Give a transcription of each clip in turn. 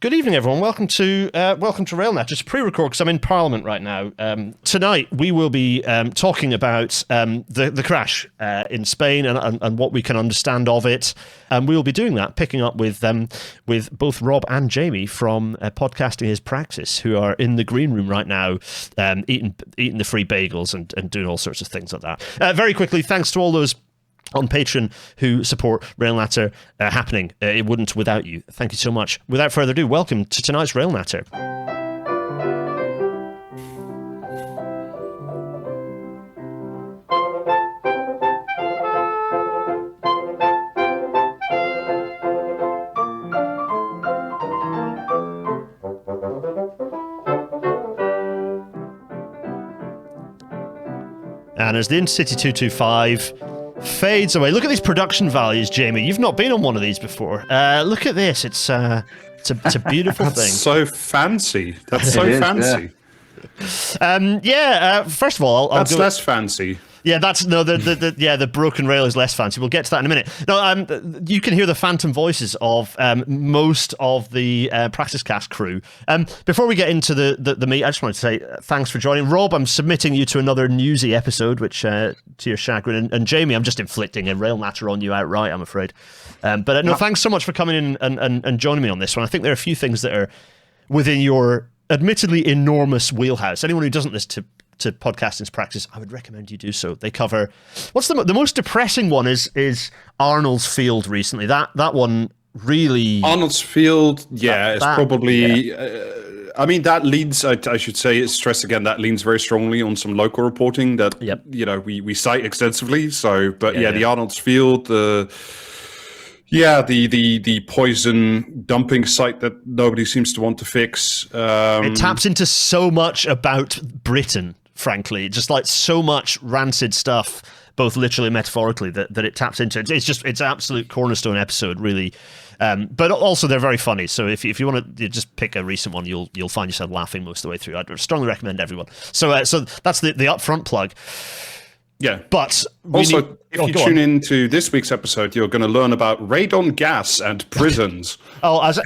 Good evening, everyone. Welcome to Railnet. Just pre-record because I'm in Parliament right now. Tonight we will be talking about the crash in Spain and what we can understand of it. And we will be doing that, picking up with both Rob and Jamie from Podcasting Is Praxis, who are in the green room right now, eating the free bagels and doing all sorts of things like that. Very quickly, thanks to all those on Patreon who support Railnatter happening. It wouldn't without you. Thank you so much. Without further ado, welcome to tonight's Railnatter. And as the Intercity 225 fades away. Look at these production values, Jamie. You've not been on one of these before. Look at this. It's a beautiful thing. That's so fancy. That's so fancy. Yeah. First of all, that's less fancy. Yeah, the broken rail is less fancy. We'll get to that in a minute. No, you can hear the phantom voices of most of the Praxis Cast crew. Before we get into the meat, I just wanted to say thanks for joining. Rob, I'm submitting you to another newsy episode, which to your chagrin. And Jamie, I'm just inflicting a rail natter on you outright, I'm afraid. But thanks so much for coming in and joining me on this one. I think there are a few things that are within your admittedly enormous wheelhouse. Anyone who doesn't listen to Podcasting Is Praxis, I would recommend you do so. They cover what's the most depressing one is Arnold's Field recently. That one really Arnold's Field, it's probably. I mean, that leans. I should say, stress again. That leans very strongly on some local reporting that we cite extensively. So, but the Arnold's Field, the poison dumping site that nobody seems to want to fix. It taps into so much about Britain. Frankly, just like so much rancid stuff, both literally and metaphorically, that it taps into. It's an absolute cornerstone episode, really. But also they're very funny. So if you want to just pick a recent one, you'll find yourself laughing most of the way through. I'd strongly recommend everyone. So that's the upfront plug. Yeah, but also, if you tune into this week's episode, you're going to learn about radon gas and prisons. As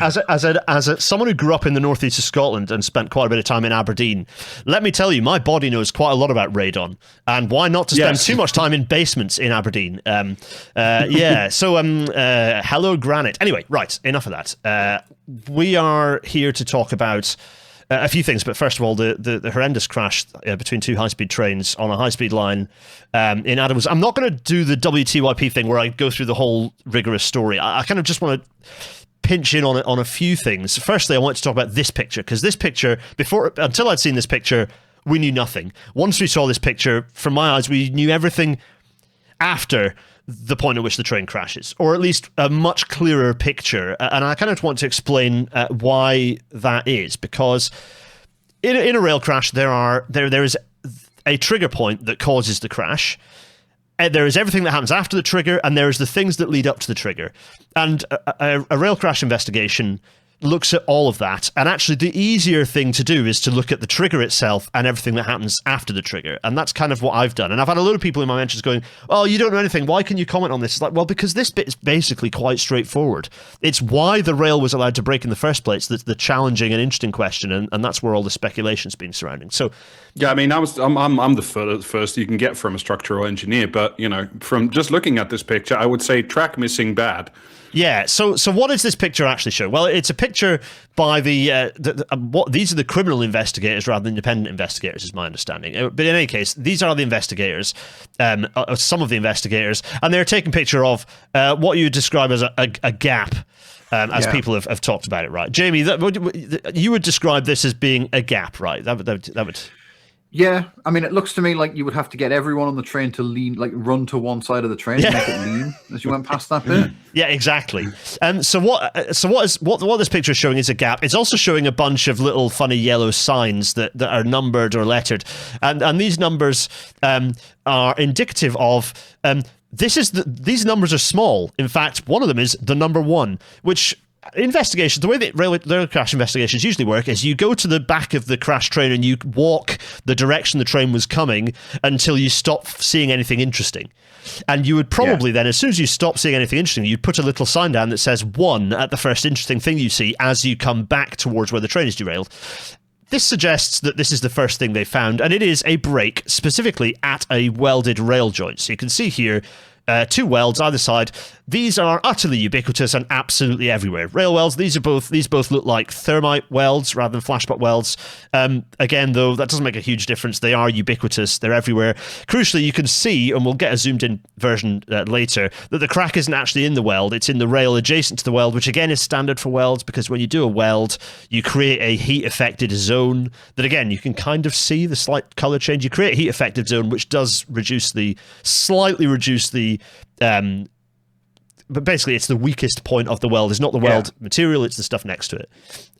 someone who grew up in the northeast of Scotland and spent quite a bit of time in Aberdeen, let me tell you, my body knows quite a lot about radon, and why not to spend too much time in basements in Aberdeen? So hello, granite. Anyway, right, enough of that. We are here to talk about a few things, but first of all, the horrendous crash between two high-speed trains on a high-speed line in Adamuz. I'm not going to do the WTYP thing where I go through the whole rigorous story. I kind of just want to pinch in on a few things. Firstly, I want to talk about this picture, because this picture, until I'd seen this picture, we knew nothing. Once we saw this picture, from my eyes, we knew everything after the point at which the train crashes, or at least a much clearer picture. And I kind of want to explain why that is, because in a rail crash, there is a trigger point that causes the crash. There is everything that happens after the trigger, and there is the things that lead up to the trigger. And a rail crash investigation looks at all of that, and actually the easier thing to do is to look at the trigger itself and everything that happens after the trigger, and that's kind of what I've done. And I've had a lot of people in my mentions going, oh, you don't know anything, why can you comment on this? It's like, well, because this bit is basically quite straightforward. It's why the rail was allowed to break in the first place that's the challenging and interesting question, and that's where all the speculation's been surrounding. So yeah, I mean, I'm the first you can get from a structural engineer, but from just looking at this picture, I would say track missing bad. Yeah, so what does this picture actually show? Well, it's a picture by these are the criminal investigators rather than independent investigators, is my understanding. But in any case, these are the investigators, some of the investigators, and they're taking a picture of what you would describe as a gap, as people have talked about it, right? Jamie, you would describe this as being a gap, right? That would. Yeah, I mean, it looks to me like you would have to get everyone on the train to lean, like run to one side of the train and make it lean as you went past that bit. Yeah, exactly. So what this picture is showing is a gap. It's also showing a bunch of little funny yellow signs that are numbered or lettered, and these numbers are indicative of. These numbers are small. In fact, one of them is the number 1, which investigations, the way that rail crash investigations usually work is you go to the back of the crashed train and you walk the direction the train was coming until you stop seeing anything interesting. And you would probably then, as soon as you stop seeing anything interesting, you'd put a little sign down that says 1 at the first interesting thing you see as you come back towards where the train is derailed. This suggests that this is the first thing they found, and it is a break specifically at a welded rail joint. So you can see here 2 welds either side. These are utterly ubiquitous and absolutely everywhere. Rail welds, these both look like thermite welds rather than flashpot welds. Again, though, that doesn't make a huge difference. They are ubiquitous. They're everywhere. Crucially, you can see, and we'll get a zoomed-in version later, that the crack isn't actually in the weld. It's in the rail adjacent to the weld, which again is standard for welds, because when you do a weld, you create a heat-affected zone that, again, you can kind of see the slight color change. You create a heat-affected zone, which does slightly reduce the but basically it's the weakest point of the weld. It's not the weld material, it's the stuff next to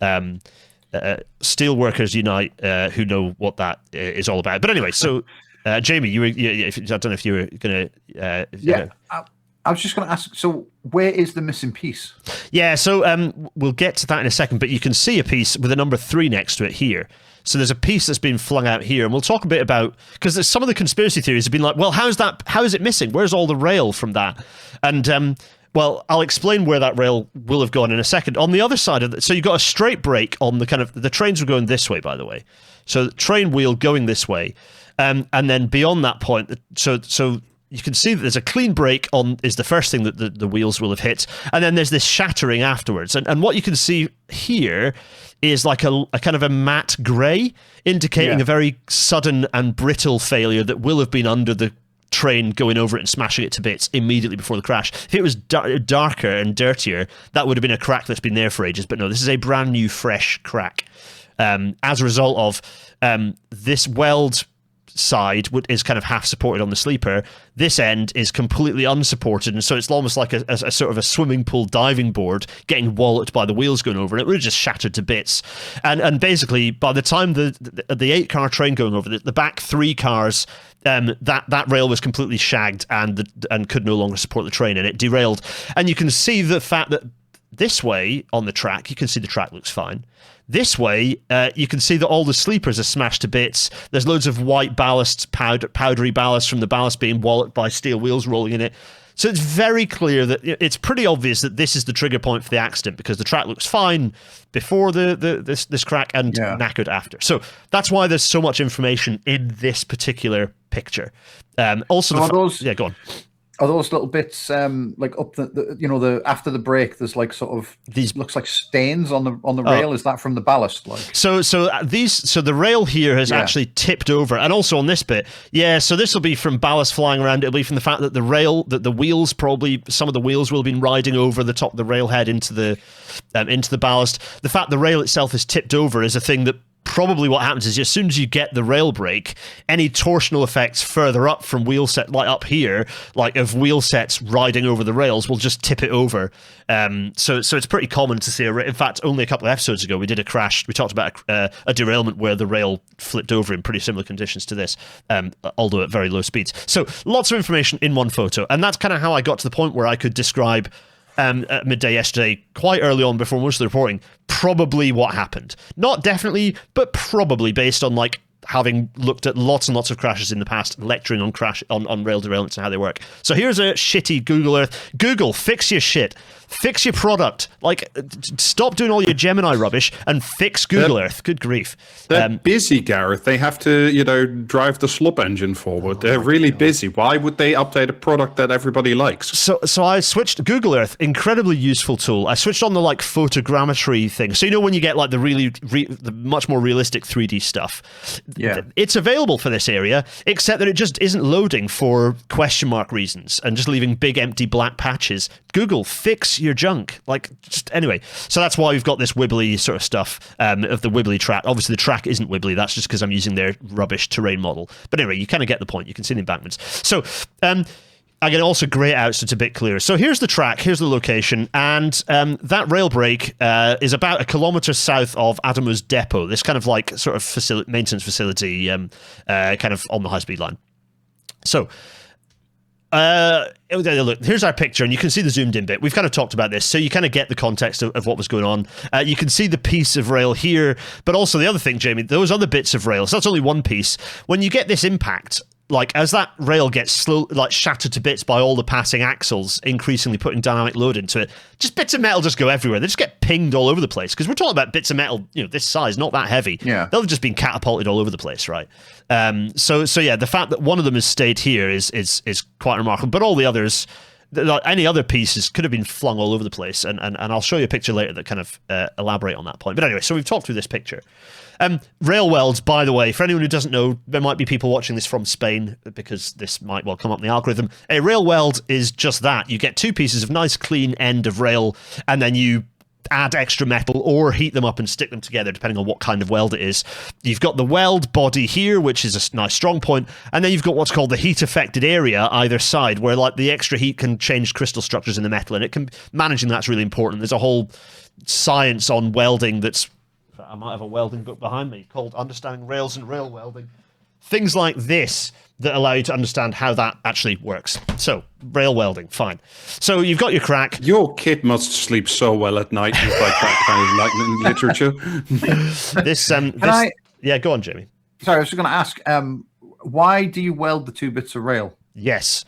it. Steel workers unite, who know what that is all about. But anyway, so Jamie, I don't know if you were going to... I was just going to ask, so where is the missing piece? Yeah, so we'll get to that in a second, but you can see a piece with a number 3 next to it here. So there's a piece that's been flung out here, and we'll talk a bit about, because some of the conspiracy theories have been like, well, how is it missing? Where's all the rail from that? And well, I'll explain where that rail will have gone in a second. On the other side of it, so you've got a straight break on the trains were going this way, by the way. So the train wheel going this way, and then beyond that point, so you can see that there's a clean break is the first thing that the wheels will have hit, and then there's this shattering afterwards. And what you can see here is like a kind of a matte grey, indicating a very sudden and brittle failure that will have been under the train going over it and smashing it to bits immediately before the crash. If it was darker and dirtier, that would have been a crack that's been there for ages. But no, this is a brand new, fresh crack. As a result of this weld side is kind of half supported on the sleeper. This end is completely unsupported, and so it's almost like a sort of a swimming pool diving board getting walloped by the wheels going over, and it would have just shattered to bits. And basically, by the time the 8-car train going over, the back 3 cars, that rail was completely shagged and could no longer support the train, and it derailed. And you can see the fact that this way on the track, you can see the track looks fine. This way, you can see that all the sleepers are smashed to bits. There's loads of white ballast, powdery ballast from the ballast being walloped by steel wheels rolling in it. So it's very clear that it's pretty obvious that this is the trigger point for the accident, because the track looks fine before this crack and knackered after. So that's why there's so much information in this particular picture. Also, go on. Are those little bits like up the after the break? There's like sort of these looks like stains on the rail. Is that from the ballast? Like so the rail here has actually tipped over, and also on this bit, so this will be from ballast flying around. It'll be from the fact that the wheels, probably some of the wheels will have been riding over the top of the rail head into the ballast. The fact the rail itself is tipped over is a thing that. Probably what happens is as soon as you get the rail break, any torsional effects further up from wheel set, like up here, like of wheel sets riding over the rails, will just tip it over. So it's pretty common to see. In fact, only a couple of episodes ago, we did a crash. We talked about a derailment where the rail flipped over in pretty similar conditions to this, although at very low speeds. So lots of information in one photo, and that's kind of how I got to the point where I could describe. At midday yesterday, quite early on before most of the reporting, probably what happened. Not definitely, but probably based on like having looked at lots and lots of crashes in the past, lecturing on rail derailments and how they work. So here's a shitty Google Earth. Google, fix your shit. Fix your product. Like, stop doing all your Gemini rubbish and fix Google Earth. Good grief. They're busy, Gareth. They have to, drive the slop engine forward. They're really busy. Why would they update a product that everybody likes? So I switched Google Earth, incredibly useful tool. I switched on the like photogrammetry thing. So when you get like the much more realistic 3D stuff. Yeah. It's available for this area, except that it just isn't loading for question mark reasons and just leaving big empty black patches. Google, fix your junk. Anyway, so that's why we've got this wibbly sort of stuff of the wibbly track. Obviously the track isn't wibbly, that's just because I'm using their rubbish terrain model, but anyway, you kind of get the point. You can see the embankments. So I can also grey it out so it's a bit clearer. So here's the track, here's the location, and that rail break is about 1 kilometre south of Adamuz depot, this kind of like sort of maintenance facility kind of on the high-speed line. So Look, here's our picture, and you can see the zoomed in bit. We've kind of talked about this, so you kind of get the context of what was going on. You can see the piece of rail here, but also the other thing, Jamie, those other bits of rail, so that's only one piece. When you get this impact, like as that rail gets shattered to bits by all the passing axles, increasingly putting dynamic load into it, just bits of metal just go everywhere. They just get pinged all over the place, because we're talking about bits of metal, this size, not that heavy. Yeah. They'll have just been catapulted all over the place, right? So yeah, the fact that one of them has stayed here is quite remarkable. But all the others, any other pieces could have been flung all over the place, and I'll show you a picture later that kind of elaborate on that point. But anyway, so we've talked through this picture. Rail welds, by the way, for anyone who doesn't know, there might be people watching this from Spain, because this might well come up in the algorithm. A rail weld is just that. You get two pieces of nice clean end of rail, and then you add extra metal or heat them up and stick them together, depending on what kind of weld it is. You've got the weld body here, which is a nice strong point, and then you've got what's called the heat affected area either side, where like the extra heat can change crystal structures in the metal, and managing that's really important. There's a whole science on welding that's, I might have a welding book behind me called Understanding Rails and Rail Welding. Things like this that allow you to understand how that actually works. So, rail welding, fine. So you've got your crack. Your kid must sleep so well at night with like that kind of literature. Yeah, go on, Jamie. Sorry, I was just going to ask, why do you weld the two bits of rail? Yes,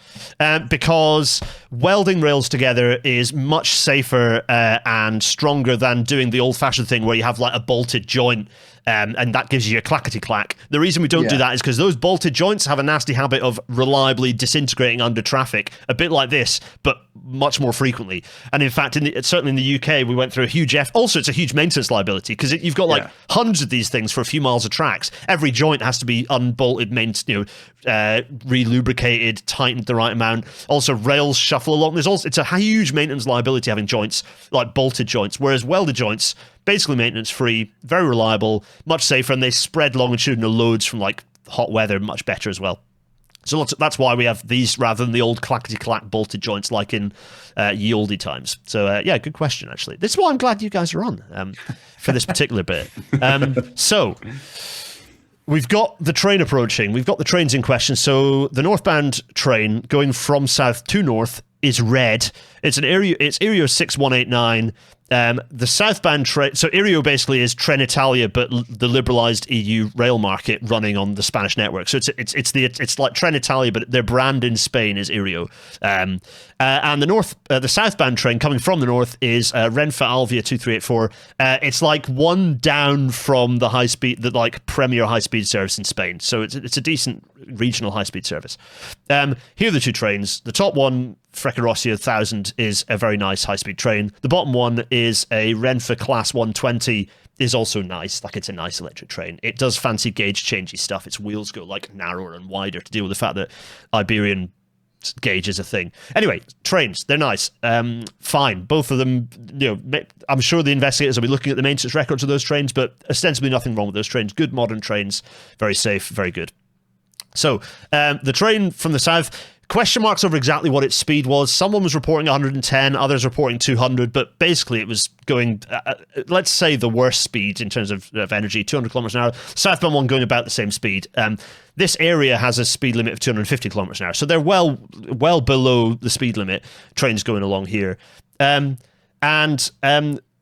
because welding rails together is much safer and stronger than doing the old-fashioned thing where you have like a bolted joint, and that gives you a clackety-clack. The reason we don't do that is because those bolted joints have a nasty habit of reliably disintegrating under traffic, a bit like this, but much more frequently. And in fact, certainly in the UK, we went through a huge also, it's a huge maintenance liability, because you've got like hundreds of these things for a few miles of tracks. Every joint has to be unbolted, re-lubricated, tightened the right amount. Also, rails shuffle along. It's a huge maintenance liability having joints, like bolted joints, whereas welded joints, basically maintenance free, very reliable, much safer, and they spread longitudinal loads from like hot weather much better as well. So that's why we have these rather than the old clackety-clack bolted joints like in ye olde times. So yeah, good question, actually. This is why I'm glad you guys are on for this particular bit. So we've got the train approaching. We've got the trains in question. So the northbound train going from south to north is red. It's Ireo 6189. The southbound train, so Ireo basically is Trenitalia, but the liberalized EU rail market running on the Spanish network. So it's like Trenitalia, but their brand in Spain is Ireo. And the southbound train coming from the north is Renfe Alvia 2384. It's like one down from the high speed, the like premier high speed service in Spain. So it's a decent regional high speed service. Here are the two trains. The top one, Frecciarossi 1000, is a very nice high-speed train. The bottom one is a Renfe Class 120, is also nice. Like, it's a nice electric train. It does fancy gauge changey stuff. Its wheels go like narrower and wider to deal with the fact that Iberian gauge is a thing. Anyway, trains, they're nice. Fine. Both of them, I'm sure the investigators will be looking at the maintenance records of those trains, but ostensibly nothing wrong with those trains. Good modern trains, very safe, very good. So, the train from the south, question marks over exactly what its speed was. Someone was reporting 110, others reporting 200, but basically it was going, let's say the worst speed in terms of energy, 200 kilometers an hour. Southbound one going about the same speed. This area has a speed limit of 250 kilometers an hour, so they're well below the speed limit. Trains going along here.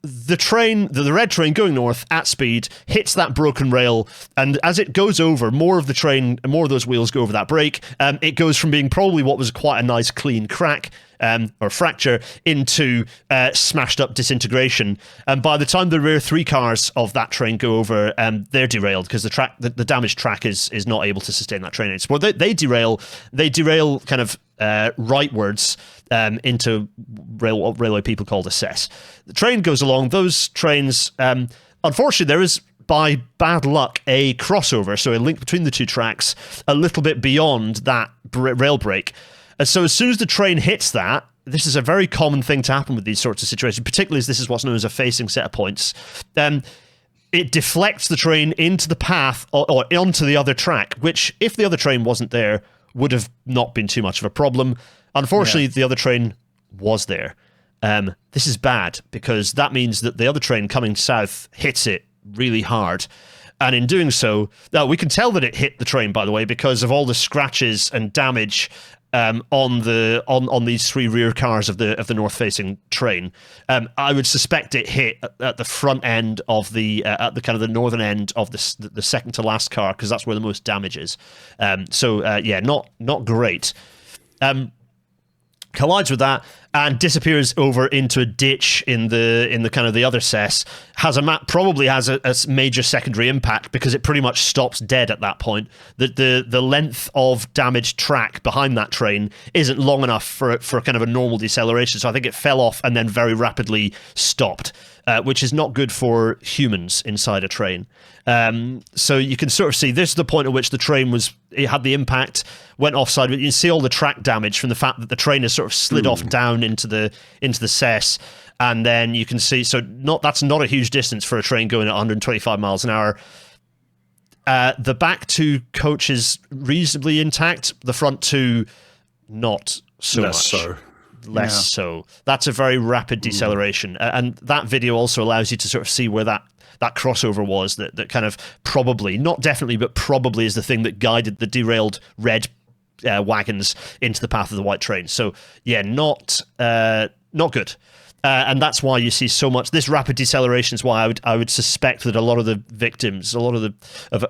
The train, the red train going north at speed, hits that broken rail, and as it goes over, more of those wheels go over that break. It goes from being probably what was quite a nice clean crack or fracture into smashed up disintegration. And by the time the rear three cars of that train go over, they're derailed because the damaged track is not able to sustain that train. Well, they derail kind of rightwards into what railway people call the cess. The train goes along. Those trains, unfortunately, there is, by bad luck, a crossover, so a link between the two tracks a little bit beyond that rail break. And so as soon as the train hits that, this is a very common thing to happen with these sorts of situations, particularly as this is what's known as a facing set of points. It deflects the train into the path or onto the other track, which, if the other train wasn't there, would have not been too much of a problem. Unfortunately, the other train was there. This is bad because that means that the other train coming south hits it really hard. And in doing so, we can tell that it hit the train, by the way, because of all the scratches and damage on these three rear cars of the north-facing train. I would suspect it hit at the front end of the at the kind of the northern end of the second to last car, because that's where the most damage is. Not great. Collides with that and disappears over into a ditch in the kind of the other cess. Probably has a major secondary impact, because it pretty much stops dead at that point. The length of damaged track behind that train isn't long enough for kind of a normal deceleration. So I think it fell off and then very rapidly stopped, which is not good for humans inside a train. So you can sort of see this is the point at which the train it had the impact, went offside. But you can see all the track damage from the fact that the train has sort of slid off down into the cess. And then you can see, that's not a huge distance for a train going at 125 miles an hour. The back two coaches reasonably intact. The front two, not so much. Less so. That's a very rapid deceleration. And that video also allows you to sort of see where that crossover was, that kind of probably, not definitely, but probably is the thing that guided the derailed red wagons into the path of the white train. So, yeah, not good. And that's why you see so much. This rapid deceleration is why I would suspect that a lot of the victims, a lot of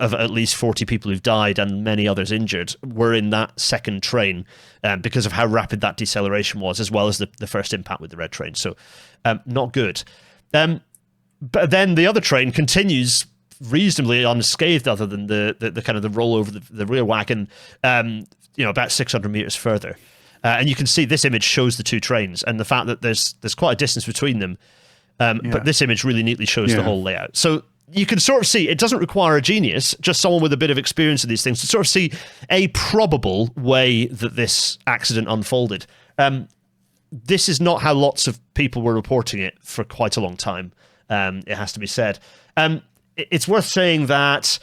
at least 40 people who've died and many others injured, were in that second train because of how rapid that deceleration was, as well as the first impact with the red train. So, not good. But then the other train continues reasonably unscathed, other than the kind of the rollover the rear wagon, about 600 meters further. And you can see this image shows the two trains and the fact that there's quite a distance between them. But this image really neatly shows the whole layout. So you can sort of see, it doesn't require a genius, just someone with a bit of experience of these things, to sort of see a probable way that this accident unfolded. This is not how lots of people were reporting it for quite a long time, it has to be said. It's worth saying that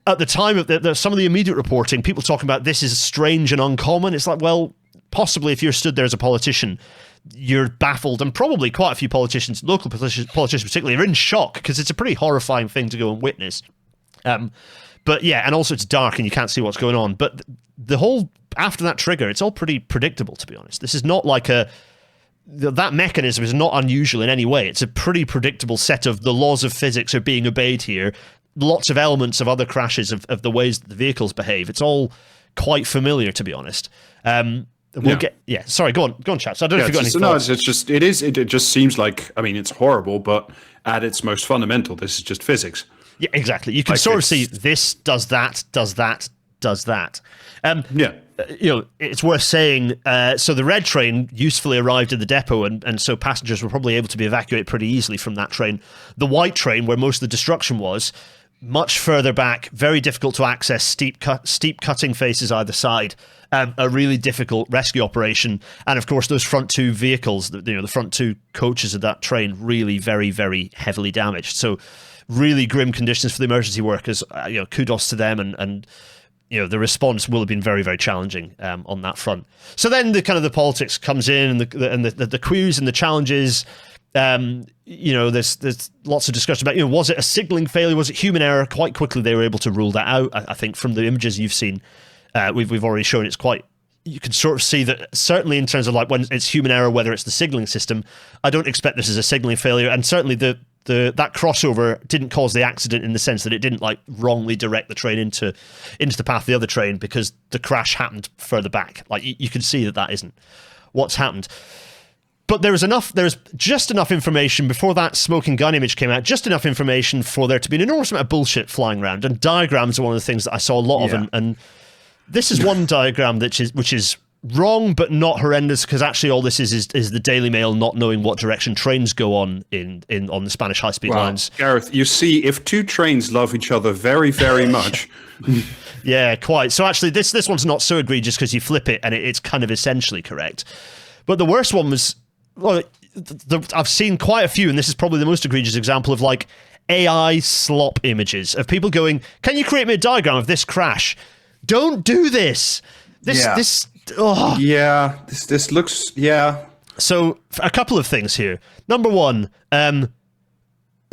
at the time of some of the immediate reporting, people talking about this is strange and uncommon. It's like, well, possibly if you're stood there as a politician, you're baffled, and probably quite a few politicians, local politicians particularly, are in shock, because it's a pretty horrifying thing to go and witness. But yeah, and also it's dark and you can't see what's going on. But the whole, after that trigger, it's all pretty predictable, to be honest. This is not like that mechanism is not unusual in any way. It's a pretty predictable set of the laws of physics are being obeyed here. Lots of elements of other crashes of the ways that the vehicles behave. It's all quite familiar, to be honest. Sorry, go on, chaps. I don't know if you've got any thoughts. It just seems like, I mean, it's horrible, but at its most fundamental, this is just physics. Yeah, exactly. You can sort of see this does that, does that, does that. It's worth saying, so the red train usefully arrived at the depot, and so passengers were probably able to be evacuated pretty easily from that train. The white train, where most of the destruction was, much further back, very difficult to access, steep cutting faces either side, a really difficult rescue operation. And of course, those front two vehicles, the front two coaches of that train, really very, very heavily damaged. So really grim conditions for the emergency workers. Kudos to them, and the response will have been very, very challenging on that front. So then the kind of the politics comes in, and the queues and the challenges. There's lots of discussion about, was it a signaling failure? Was it human error? Quite quickly, they were able to rule that out. I think from the images you've seen, we've already shown you can sort of see that, certainly in terms of like when it's human error, whether it's the signaling system, I don't expect this as a signaling failure. And certainly that crossover didn't cause the accident, in the sense that it didn't like wrongly direct the train into the path of the other train, because the crash happened further back. Like you can see that isn't what's happened. But there's just enough information before that smoking gun image came out, just enough information for there to be an enormous amount of bullshit flying around. And diagrams are one of the things that I saw a lot of. And this is one diagram which is wrong, but not horrendous, because actually all this is the Daily Mail not knowing what direction trains go on on the Spanish high-speed lines. Gareth, you see, if two trains love each other very, very much... Yeah, quite. So actually, this one's not so egregious, because you flip it and it's kind of essentially correct. But the worst one was... Well, I've seen quite a few, and this is probably the most egregious example of like AI slop images of people going, "Can you create me a diagram of this crash?" Don't do this. This looks. So a couple of things here. Number one,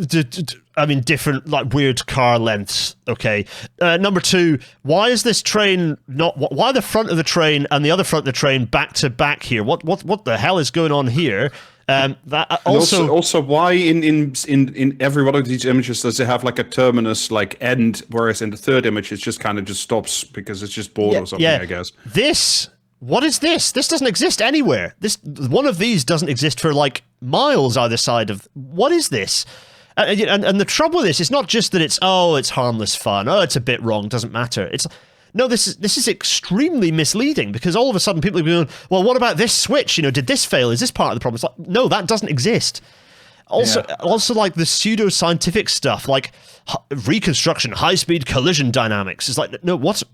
different like weird car lengths. Okay. Number 2, why is this train why the front of the train and the other front of the train back to back here? What the hell is going on here? That also why in every one of these images does it have like a terminus like end, whereas in the third image it just kind of just stops because it's just bored or something, I guess. What is this? This doesn't exist anywhere. One of these doesn't exist for like miles either side of. What is this? And the trouble with this is not just that it's harmless fun. Oh, it's a bit wrong. Doesn't matter. This is extremely misleading because all of a sudden people are going, well, what about this switch? Did this fail? Is this part of the problem? It's like, no, that doesn't exist. Also like the pseudo-scientific stuff, like reconstruction, high-speed collision dynamics. It's like, no, what's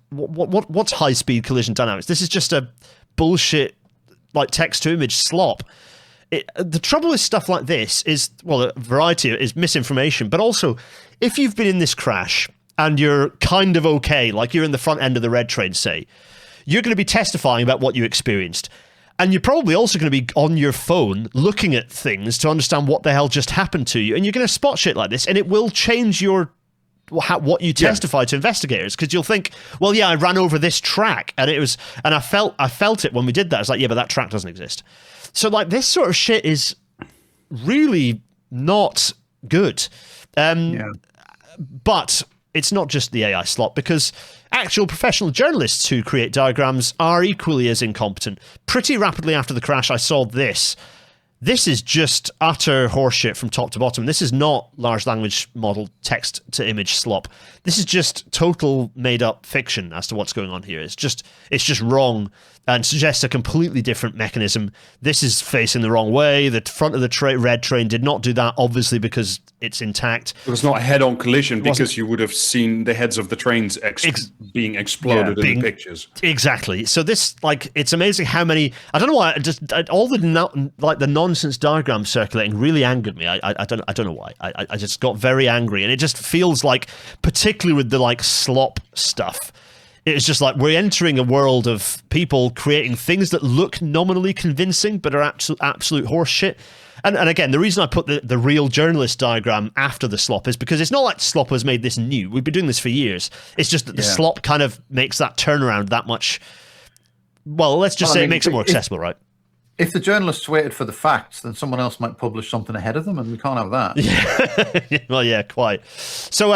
high-speed collision dynamics? This is just a bullshit, like text-to-image slop. The trouble with stuff like this is, well, a variety is misinformation, but also if you've been in this crash and you're kind of okay, like you're in the front end of the red train, say, you're going to be testifying about what you experienced. And you're probably also going to be on your phone looking at things to understand what the hell just happened to you. And you're going to spot shit like this, and it will change what you testify to investigators, because you'll think, well, yeah, I ran over this track, and I felt it when we did that. It's like, yeah, but that track doesn't exist. So like this sort of shit is really not good. But it's not just the AI slot, because actual professional journalists who create diagrams are equally as incompetent. Pretty rapidly after the crash, I saw this. This is just utter horseshit from top to bottom. This is not large language model text to image slop. This is just total made up fiction as to what's going on here. It's just wrong and suggests a completely different mechanism. This is facing the wrong way. The front of the red train did not do that, obviously, because it's intact. It was not a head-on collision because you would have seen the heads of the trains being exploded in the pictures. Exactly. So this, like, it's amazing how many. I don't know why. All the nonsense diagrams circulating really angered me. I don't know why. I just got very angry, and it just feels like, particularly with the like slop stuff, it's just like we're entering a world of people creating things that look nominally convincing but are absolute horse shit. And again, the reason I put the real journalist diagram after the slop is because it's not like slop has made this new. We've been doing this for years. It's just that the slop kind of makes that turnaround that much. Well, let's just say it makes it more accessible, right? If the journalists waited for the facts, then someone else might publish something ahead of them, and we can't have that. Yeah. Well, yeah, quite. So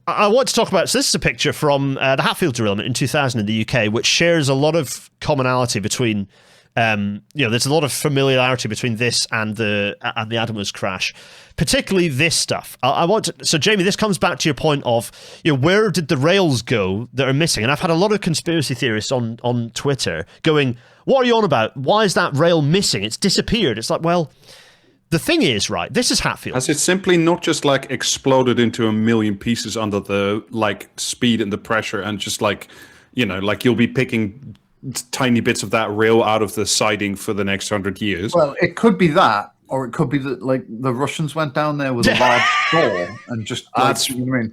I want to talk about, so this is a picture from the Hatfield derailment in 2000 in the UK, which shares a lot of commonality between, there's a lot of familiarity between this and the Adamuz crash, particularly this stuff. So Jamie, this comes back to your point of, where did the rails go that are missing? And I've had a lot of conspiracy theorists on Twitter going, what are you on about? Why is that rail missing? It's disappeared. It's like, well, the thing is, right, this is Hatfield. Has it simply not just like exploded into a million pieces under the like speed and the pressure, and just like, like you'll be picking tiny bits of that rail out of the siding for the next 100 years? Well, it could be that, or it could be that like the Russians went down there with a large saw and just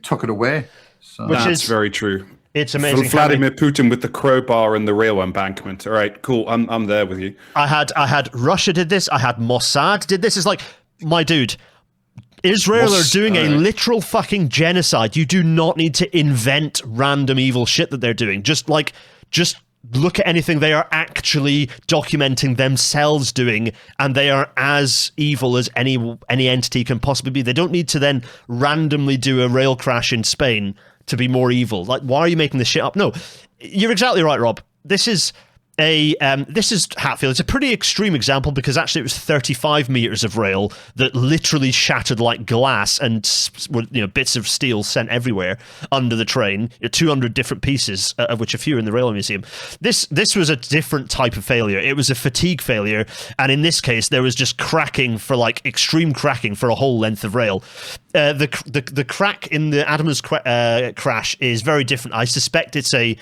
took it away. So. That's very true. It's amazing. Vladimir Putin with the crowbar and the rail embankment. All right, cool. I'm there with you. I had Russia did this. I had Mossad did this. It's like, my dude, Israel are doing a literal fucking genocide. You do not need to invent random evil shit that they're doing. Just look at anything they are actually documenting themselves doing, and they are as evil as any entity can possibly be. They don't need to then randomly do a rail crash in Spain to be more evil. Like, why are you making this shit up? No, you're exactly right, Rob. This is Hatfield. It's a pretty extreme example because actually it was 35 meters of rail that literally shattered like glass, and bits of steel sent everywhere under the train. 200 different pieces, of which a few are in the Railway Museum. This was a different type of failure. It was a fatigue failure, and in this case there was just cracking for like extreme cracking for a whole length of rail. The crack in the Adamuz crash is very different. I suspect it's a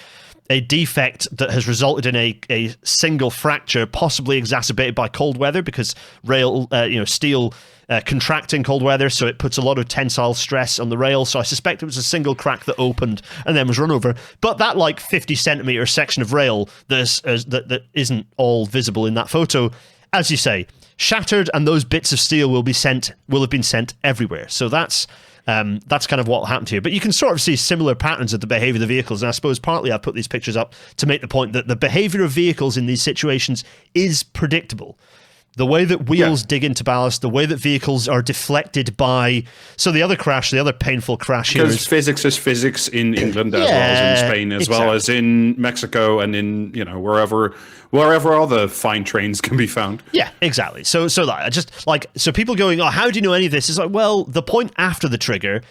defect that has resulted in a single fracture, possibly exacerbated by cold weather, because steel contract in cold weather, so it puts a lot of tensile stress on the rail. So I suspect it was a single crack that opened and then was run over. But that like 50 centimeter section of rail that isn't all visible in that photo as you say, shattered, and those bits of steel will have been sent everywhere. So that's kind of what happened here. But you can sort of see similar patterns of the behavior of the vehicles. And I suppose partly I put these pictures up to make the point that the behavior of vehicles in these situations is predictable. The way that wheels dig into ballast, the way that vehicles are deflected by... So the other painful crash here is... Because physics is physics in England as well as in Spain, as well as in Mexico and in, wherever other fine trains can be found. Yeah, exactly. So people going, oh, how do you know any of this? It's like, well, the point after the trigger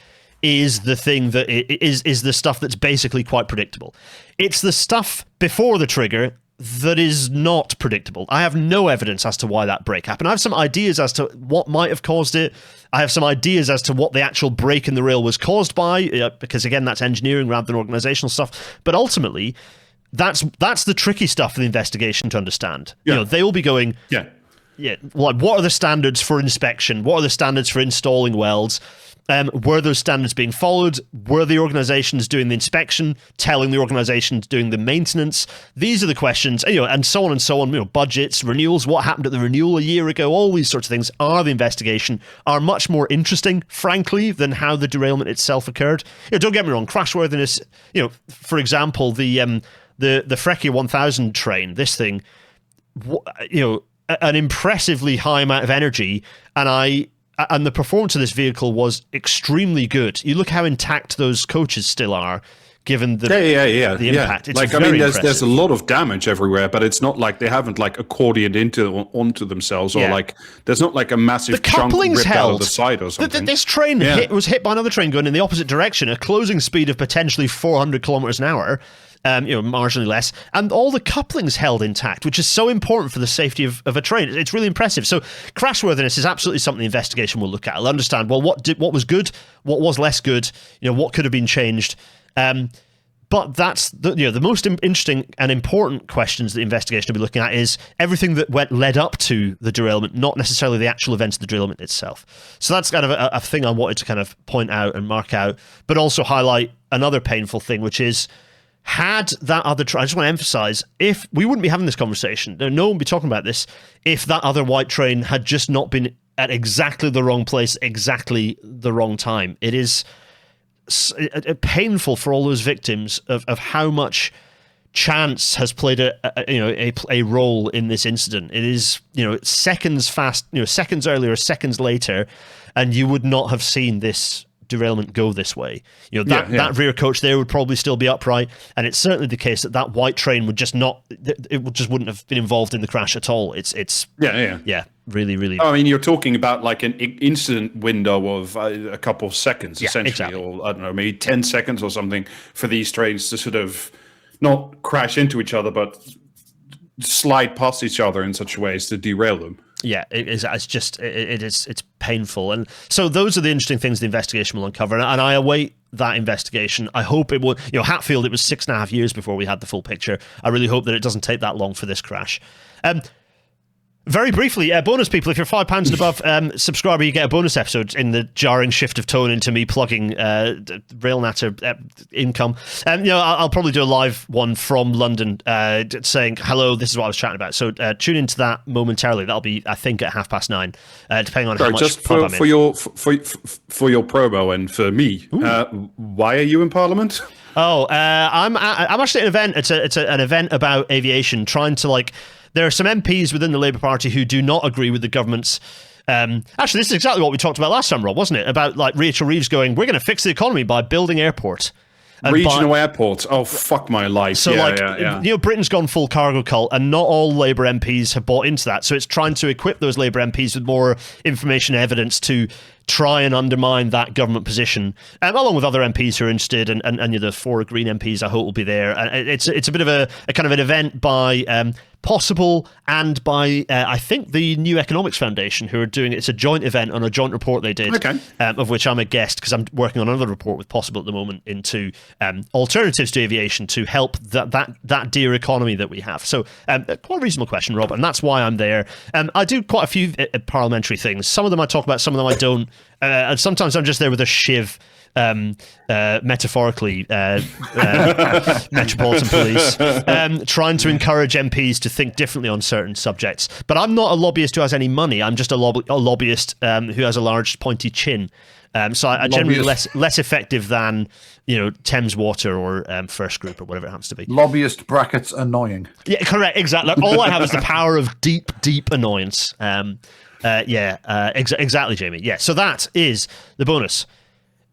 is the thing that is the stuff that's basically quite predictable. It's the stuff before the trigger that is not predictable. I have no evidence as to why that break happened. I have some ideas as to what might have caused it. I have some ideas as to what the actual break in the rail was caused by, because again, that's engineering rather than organizational stuff. But ultimately, that's the tricky stuff for the investigation to understand. Yeah. They will be going, like, what are the standards for inspection? What are the standards for installing welds? Were those standards being followed? Were the organizations doing the inspection, telling the organizations doing the maintenance? These are the questions, and so on and so on. Budgets, renewals, what happened at the renewal a year ago, all these sorts of things are the investigation, are much more interesting, frankly, than how the derailment itself occurred. Don't get me wrong, crashworthiness, for example, the Frekia 1000 train, this thing, an impressively high amount of energy, and the performance of this vehicle was extremely good. You look how intact those coaches still are, given the impact. It's there's a lot of damage everywhere, but it's not like they haven't accordioned onto themselves, or there's not a massive chunk ripped out of the side or something. This train was hit by another train going in the opposite direction, a closing speed of potentially 400 kilometers an hour. Marginally less, and all the couplings held intact, which is so important for the safety of a train. It's really impressive. So crashworthiness is absolutely something the investigation will look at. I'll understand, well, what was good, what was less good, what could have been changed. But that's the most interesting and important questions the investigation will be looking at is everything that led up to the derailment, not necessarily the actual events of the derailment itself. So that's kind of a thing I wanted to kind of point out and mark out, but also highlight another painful thing, which is, had that other train, I just want to emphasize, if we wouldn't be having this conversation, no one would be talking about this, if that other white train had just not been at exactly the wrong place, exactly the wrong time. It is painful for all those victims of how much chance has played a role in this incident. It is, seconds fast, seconds earlier, seconds later, and you would not have seen this derailment go this way. That rear coach there would probably still be upright, and it's certainly the case that white train would just wouldn't have been involved in the crash at all. It's really, really. I mean, you're talking about an incident window of a couple of seconds, essentially, exactly. Or I don't know, maybe 10 seconds or something for these trains to sort of not crash into each other, but slide past each other in such ways to derail them. Yeah, it's painful. And so those are the interesting things the investigation will uncover. And I await that investigation. I hope it will, Hatfield, it was 6.5 years before we had the full picture. I really hope that it doesn't take that long for this crash. Very briefly, bonus people, if you're £5 and above subscriber, you get a bonus episode in the jarring shift of tone into me plugging Railnatter income. I'll probably do a live one from London saying, hello, this is what I was chatting about. So tune into that momentarily. That'll be, I think, at 9:30, depending on how much just for your promo and for me, why are you in Parliament? I'm actually at an event. It's an event about aviation, trying to there are some MPs within the Labour Party who do not agree with the government's... actually, this is exactly what we talked about last time, Rob, wasn't it? About Rachel Reeves going, we're going to fix the economy by building airports. Regional airports. Oh, fuck my life. So, Britain's gone full cargo cult, and not all Labour MPs have bought into that. So it's trying to equip those Labour MPs with more information and evidence to try and undermine that government position, along with other MPs who are interested, and the 4 Green MPs I hope will be there. And it's a bit of a kind of an event by Possible and by I think the New Economics Foundation, who are doing it's a joint event on a joint report they did, of which I'm a guest because I'm working on another report with Possible at the moment into alternatives to aviation to help that dear economy that we have. So quite a reasonable question, Rob, and that's why I'm there. I do quite a few parliamentary things. Some of them I talk about, some of them I don't. And sometimes I'm just there with a shiv metaphorically, Metropolitan Police, trying to encourage MPs to think differently on certain subjects. But I'm not a lobbyist who has any money. I'm just a lobbyist who has a large pointy chin. So I generally less effective than Thames Water or First Group or whatever it happens to be. Lobbyist brackets annoying. Yeah, correct, exactly. Like, all I have is the power of deep annoyance. Exactly, Jamie. Yeah, so that is the bonus.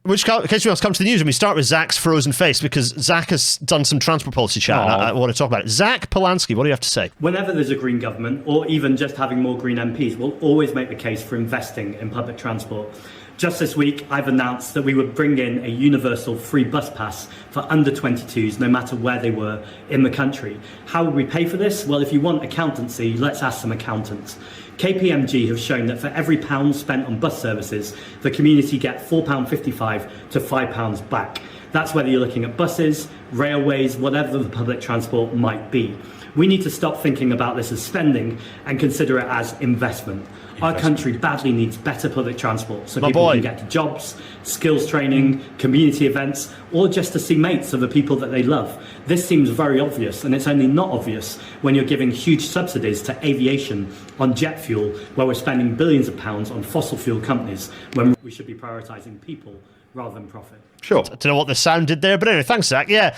Which case we must come to the news, and we start with Zach's frozen face, because Zach has done some transport policy chat, and I want to talk about it. Zach Polanski, what do you have to say? Whenever there's a Green government, or even just having more Green MPs, we'll always make the case for investing in public transport. Just this week, I've announced that we would bring in a universal free bus pass for under 22s, no matter where they were in the country. How would we pay for this? Well, if you want accountancy, let's ask some accountants. KPMG have shown that for every £1 spent on bus services, the community get £4.55 to £5 back. That's whether you're looking at buses, railways, whatever the public transport might be. We need to stop thinking about this as spending and consider it as investment. Our country badly needs better public transport so people can get to jobs, skills training, community events, or just to see mates of the people that they love. This seems very obvious, and it's only not obvious when you're giving huge subsidies to aviation on jet fuel, where we're spending billions of pounds on fossil fuel companies when we should be prioritising people rather than profit. Sure. I don't know what the sound did there, but anyway, thanks, Zach. Yeah.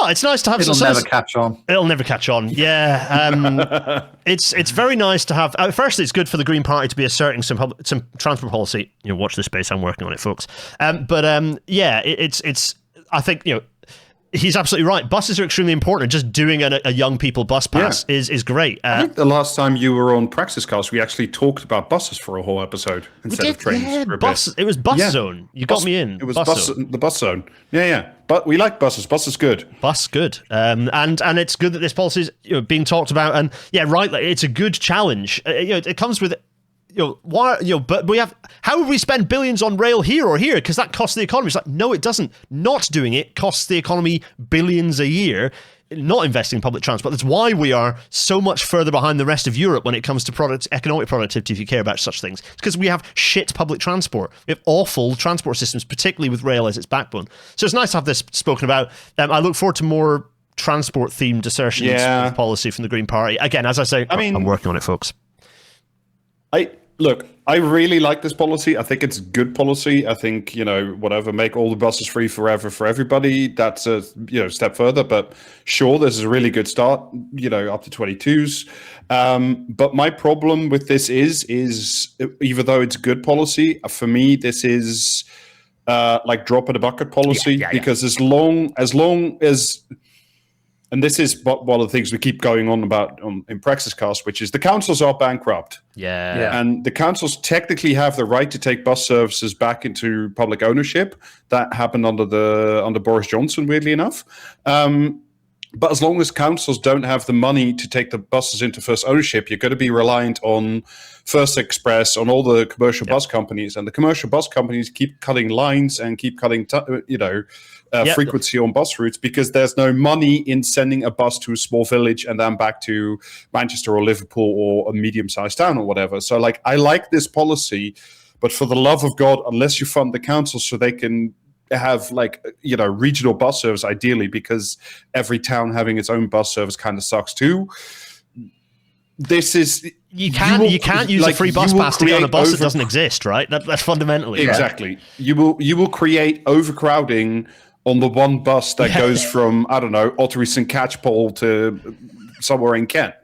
It's nice to have. It'll never catch on. It'll never catch on. Yeah, it's very nice to have. Firstly, it's good for the Green Party to be asserting some transport policy. Watch this space. I'm working on it, folks. It's. I think he's absolutely right. Buses are extremely important. Just doing a young people bus pass is great. I think the last time you were on Praxis Cast, we actually talked about buses for a whole episode instead of trains. Yeah, it was Bus Zone. You got me in. It was the Bus Zone. Yeah. But we like buses. Bus is good. Bus good. And it's good that this policy is being talked about. And rightly, it's a good challenge. It comes with. But we have. How would we spend billions on rail here or here? Because that costs the economy. It's like, no, it doesn't. Not doing it costs the economy billions a year. Not investing in public transport. That's why we are so much further behind the rest of Europe when it comes to economic productivity, if you care about such things. It's because we have shit public transport. We have awful transport systems, particularly with rail as its backbone. So it's nice to have this spoken about. I look forward to more transport-themed assertions of policy from the Green Party. Again, as I say, I'm working on it, folks. Look, I really like this policy. I think it's good policy. I think, whatever, make all the buses free forever for everybody. That's a step further. But sure, this is a really good start, up to 22s. But my problem with this is even though it's good policy, for me, this is like drop in a bucket policy. Because as long as and this is one of the things we keep going on about in Praxis Cast, which is the councils are bankrupt. Yeah. And the councils technically have the right to take bus services back into public ownership. That happened under Boris Johnson, weirdly enough. But as long as councils don't have the money to take the buses into first ownership, you're going to be reliant on First Express, on all the commercial bus companies. And the commercial bus companies keep cutting lines and keep cutting, frequency on bus routes because there's no money in sending a bus to a small village and then back to Manchester or Liverpool or a medium-sized town or whatever. So, I like this policy, but for the love of God, unless you fund the councils so they can have regional bus service ideally, because every town having its own bus service kind of sucks too. This is you can't use a free bus pass to get on a bus that doesn't exist, right? That's fundamentally exactly. Right. You will create overcrowding on the one bus that goes from Ottery St Catchpole to somewhere in Kent.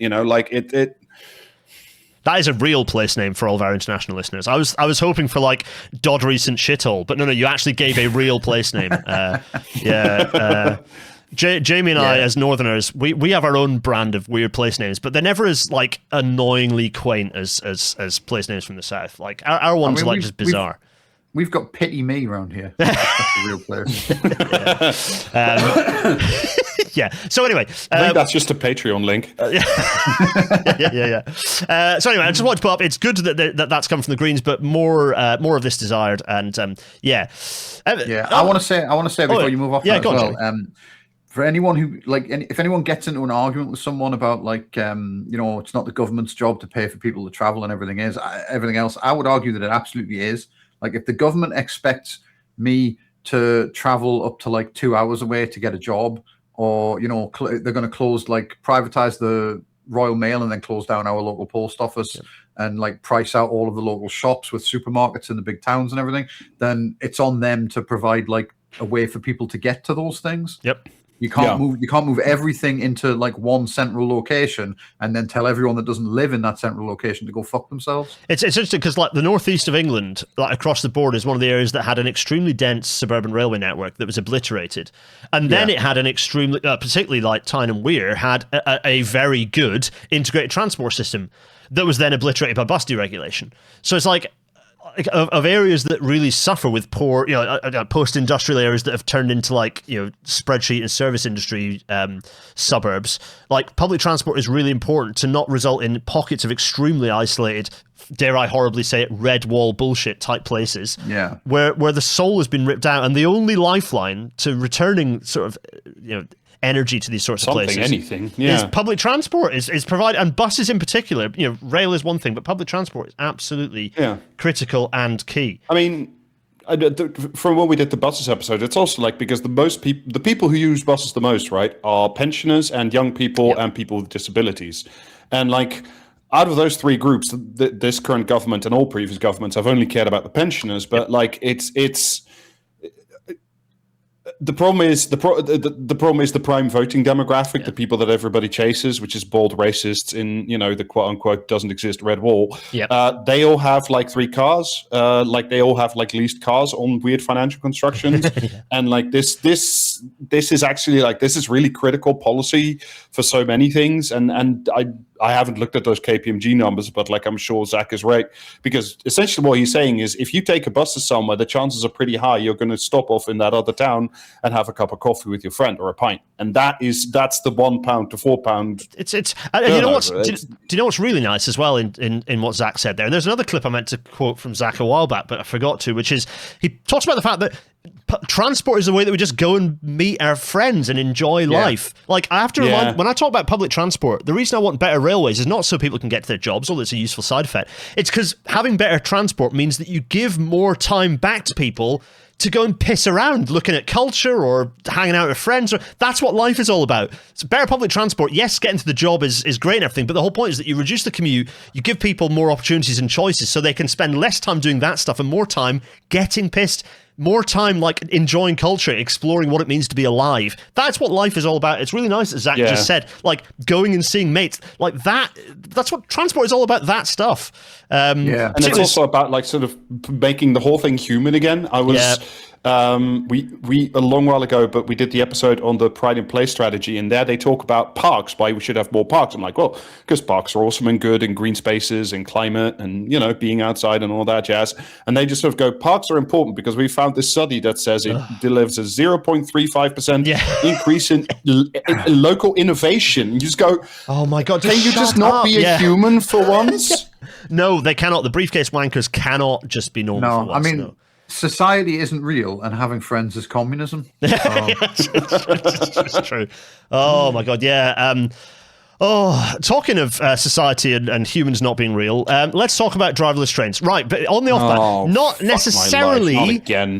That is a real place name for all of our international listeners. I was hoping for Doddery St Shithole, but no, you actually gave a real place name. Jamie and I, as Northerners, we have our own brand of weird place names, but they're never as annoyingly quaint as place names from the South. Our ones are just bizarre. We've got Pity Me around here. That's a real place. Yeah. So anyway, I think that's just a Patreon link. Yeah. So anyway, I just wanted to put up. It's good that that's come from the Greens, but more of this desired. And I want to say before you move off that as well. For anyone who if anyone gets into an argument with someone about it's not the government's job to pay for people to travel and everything else, I would argue that it absolutely is. Like if the government expects me to travel up to like 2 hours away to get a job, or, you know, they're going to privatize the Royal Mail and then close down our local post office and like price out all of the local shops with supermarkets in the big towns and everything, then it's on them to provide like a way for people to get to those things. Yep. You can't move everything into like one central location and then tell everyone that doesn't live in that central location to go fuck themselves. It's interesting because like the northeast of England, like across the board, is one of the areas that had an extremely dense suburban railway network that was obliterated, and then it had an extremely, particularly like Tyne and Wear, had a very good integrated transport system that was then obliterated by bus deregulation. So it's like. Of areas that really suffer with poor, you know, post-industrial areas that have turned into like, you know, spreadsheet and service industry suburbs, like public transport is really important to not result in pockets of extremely isolated, dare I horribly say it, red wall bullshit type places. Yeah. Where the soul has been ripped out, and the only lifeline to returning sort of, you know, energy to these sorts of places. Anything, yeah. Is public transport is provided, and buses in particular. You know, rail is one thing, but public transport is absolutely critical and key. I mean, from when we did the buses episode, it's also like because the people who use buses the most, right, are pensioners and young people and people with disabilities, and like. Out of those three groups, this current government and all previous governments have only cared about the pensioners, but like it's. The problem is the problem is the prime voting demographic, the people that everybody chases, which is bald racists in, you know, the quote unquote doesn't exist red wall. They all have like 3 cars, like they all have like leased cars on weird financial constructions, and like this is actually like this is really critical policy for so many things, and I haven't looked at those KPMG numbers, but like I'm sure Zach is right, because essentially what he's saying is if you take a bus to somewhere, the chances are pretty high you're going to stop off in that other town and have a cup of coffee with your friend or a pint, and that's the £1 to £4. It's you know what's do you know what's really nice as well in what Zach said there? And there's another clip I meant to quote from Zach a while back, but I forgot to, which is he talks about the fact that transport is the way that we just go and meet our friends and enjoy life. Like I have to remind, when I talk about public transport, the reason I want better railways is not so people can get to their jobs, although it's a useful side effect. It's because having better transport means that you give more time back to people to go and piss around looking at culture or hanging out with friends. That's what life is all about. So better public transport, yes, getting to the job is great and everything, but the whole point is that you reduce the commute, you give people more opportunities and choices so they can spend less time doing that stuff and more time getting pissed, more time like enjoying culture, exploring what it means to be alive. That's what life is all about. It's really nice that Zach just said, like going and seeing mates, like that's what transport is all about, that stuff. And it's also about like sort of making the whole thing human again. I was we a long while ago, but we did the episode on the Pride in Place strategy, and there they talk about parks, why we should have more parks. I'm like, well, because parks are awesome and good, and green spaces and climate and, you know, being outside and all that jazz. And they just sort of go, parks are important because we found this study that says it delivers a 0.35% increase in local innovation. You just go, oh my God, can you just not be a human for once? No, they cannot. The briefcase wankers cannot just be normal for once. I mean, society isn't real, and having friends is communism. It's true. Oh my God, yeah. Talking of society and humans not being real, let's talk about driverless trains. Right, but on the off bat, not necessarily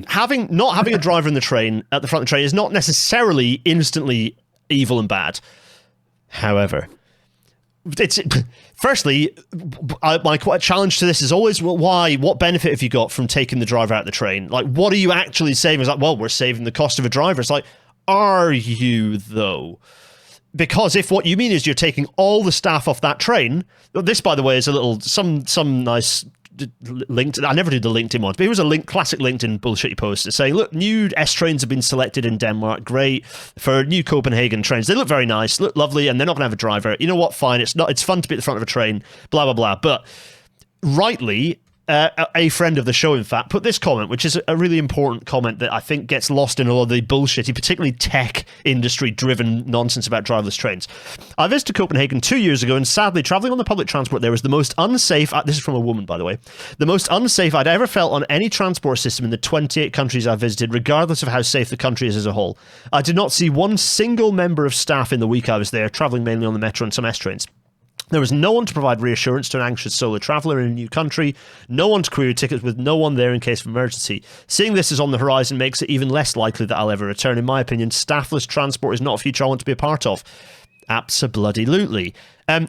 having a driver in the train at the front of the train is not necessarily instantly evil and bad. However, firstly, my challenge to this is always, what benefit have you got from taking the driver out of the train? Like, what are you actually saving? It's like, well, we're saving the cost of a driver. It's like, are you though? Because if what you mean is you're taking all the staff off that train, this, by the way, is a little, some nice LinkedIn. I never did the LinkedIn ones, but it was a classic LinkedIn bullshitty post saying, look, new S trains have been selected in Denmark. Great. For new Copenhagen trains. They look very nice, look lovely, and they're not going to have a driver. You know what? Fine. It's fun to be at the front of a train, blah, blah, blah. But rightly, a friend of the show, in fact, put this comment, which is a really important comment that I think gets lost in all of the bullshitty, particularly tech industry-driven nonsense about driverless trains. I visited Copenhagen 2 years ago, and sadly, traveling on the public transport there was the most unsafe, this is from a woman, by the way, the most unsafe I'd ever felt on any transport system in the 28 countries I visited, regardless of how safe the country is as a whole. I did not see one single member of staff in the week I was there, traveling mainly on the metro and some S trains. There was no one to provide reassurance to an anxious solo traveller in a new country, no one to query tickets with no one there in case of emergency. Seeing this is on the horizon makes it even less likely that I'll ever return. In my opinion, staffless transport is not a future I want to be a part of. Abso-bloody-lutely.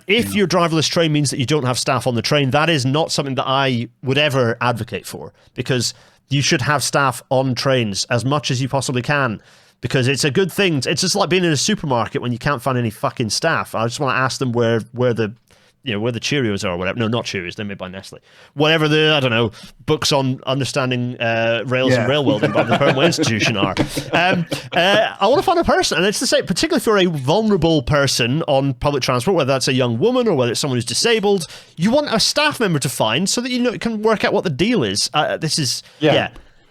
If your driverless train means that you don't have staff on the train, that is not something that I would ever advocate for, because you should have staff on trains as much as you possibly can, because it's a good thing. It's just like being in a supermarket when you can't find any fucking staff. I just want to ask them where the Cheerios are or whatever. No, not Cheerios. They're made by Nestle. Whatever the, I don't know, books on understanding rails and rail welding by the Permanent Institution are. I want to find a person, and it's the same, particularly for a vulnerable person on public transport, whether that's a young woman or whether it's someone who's disabled. You want a staff member to find so that you can work out what the deal is.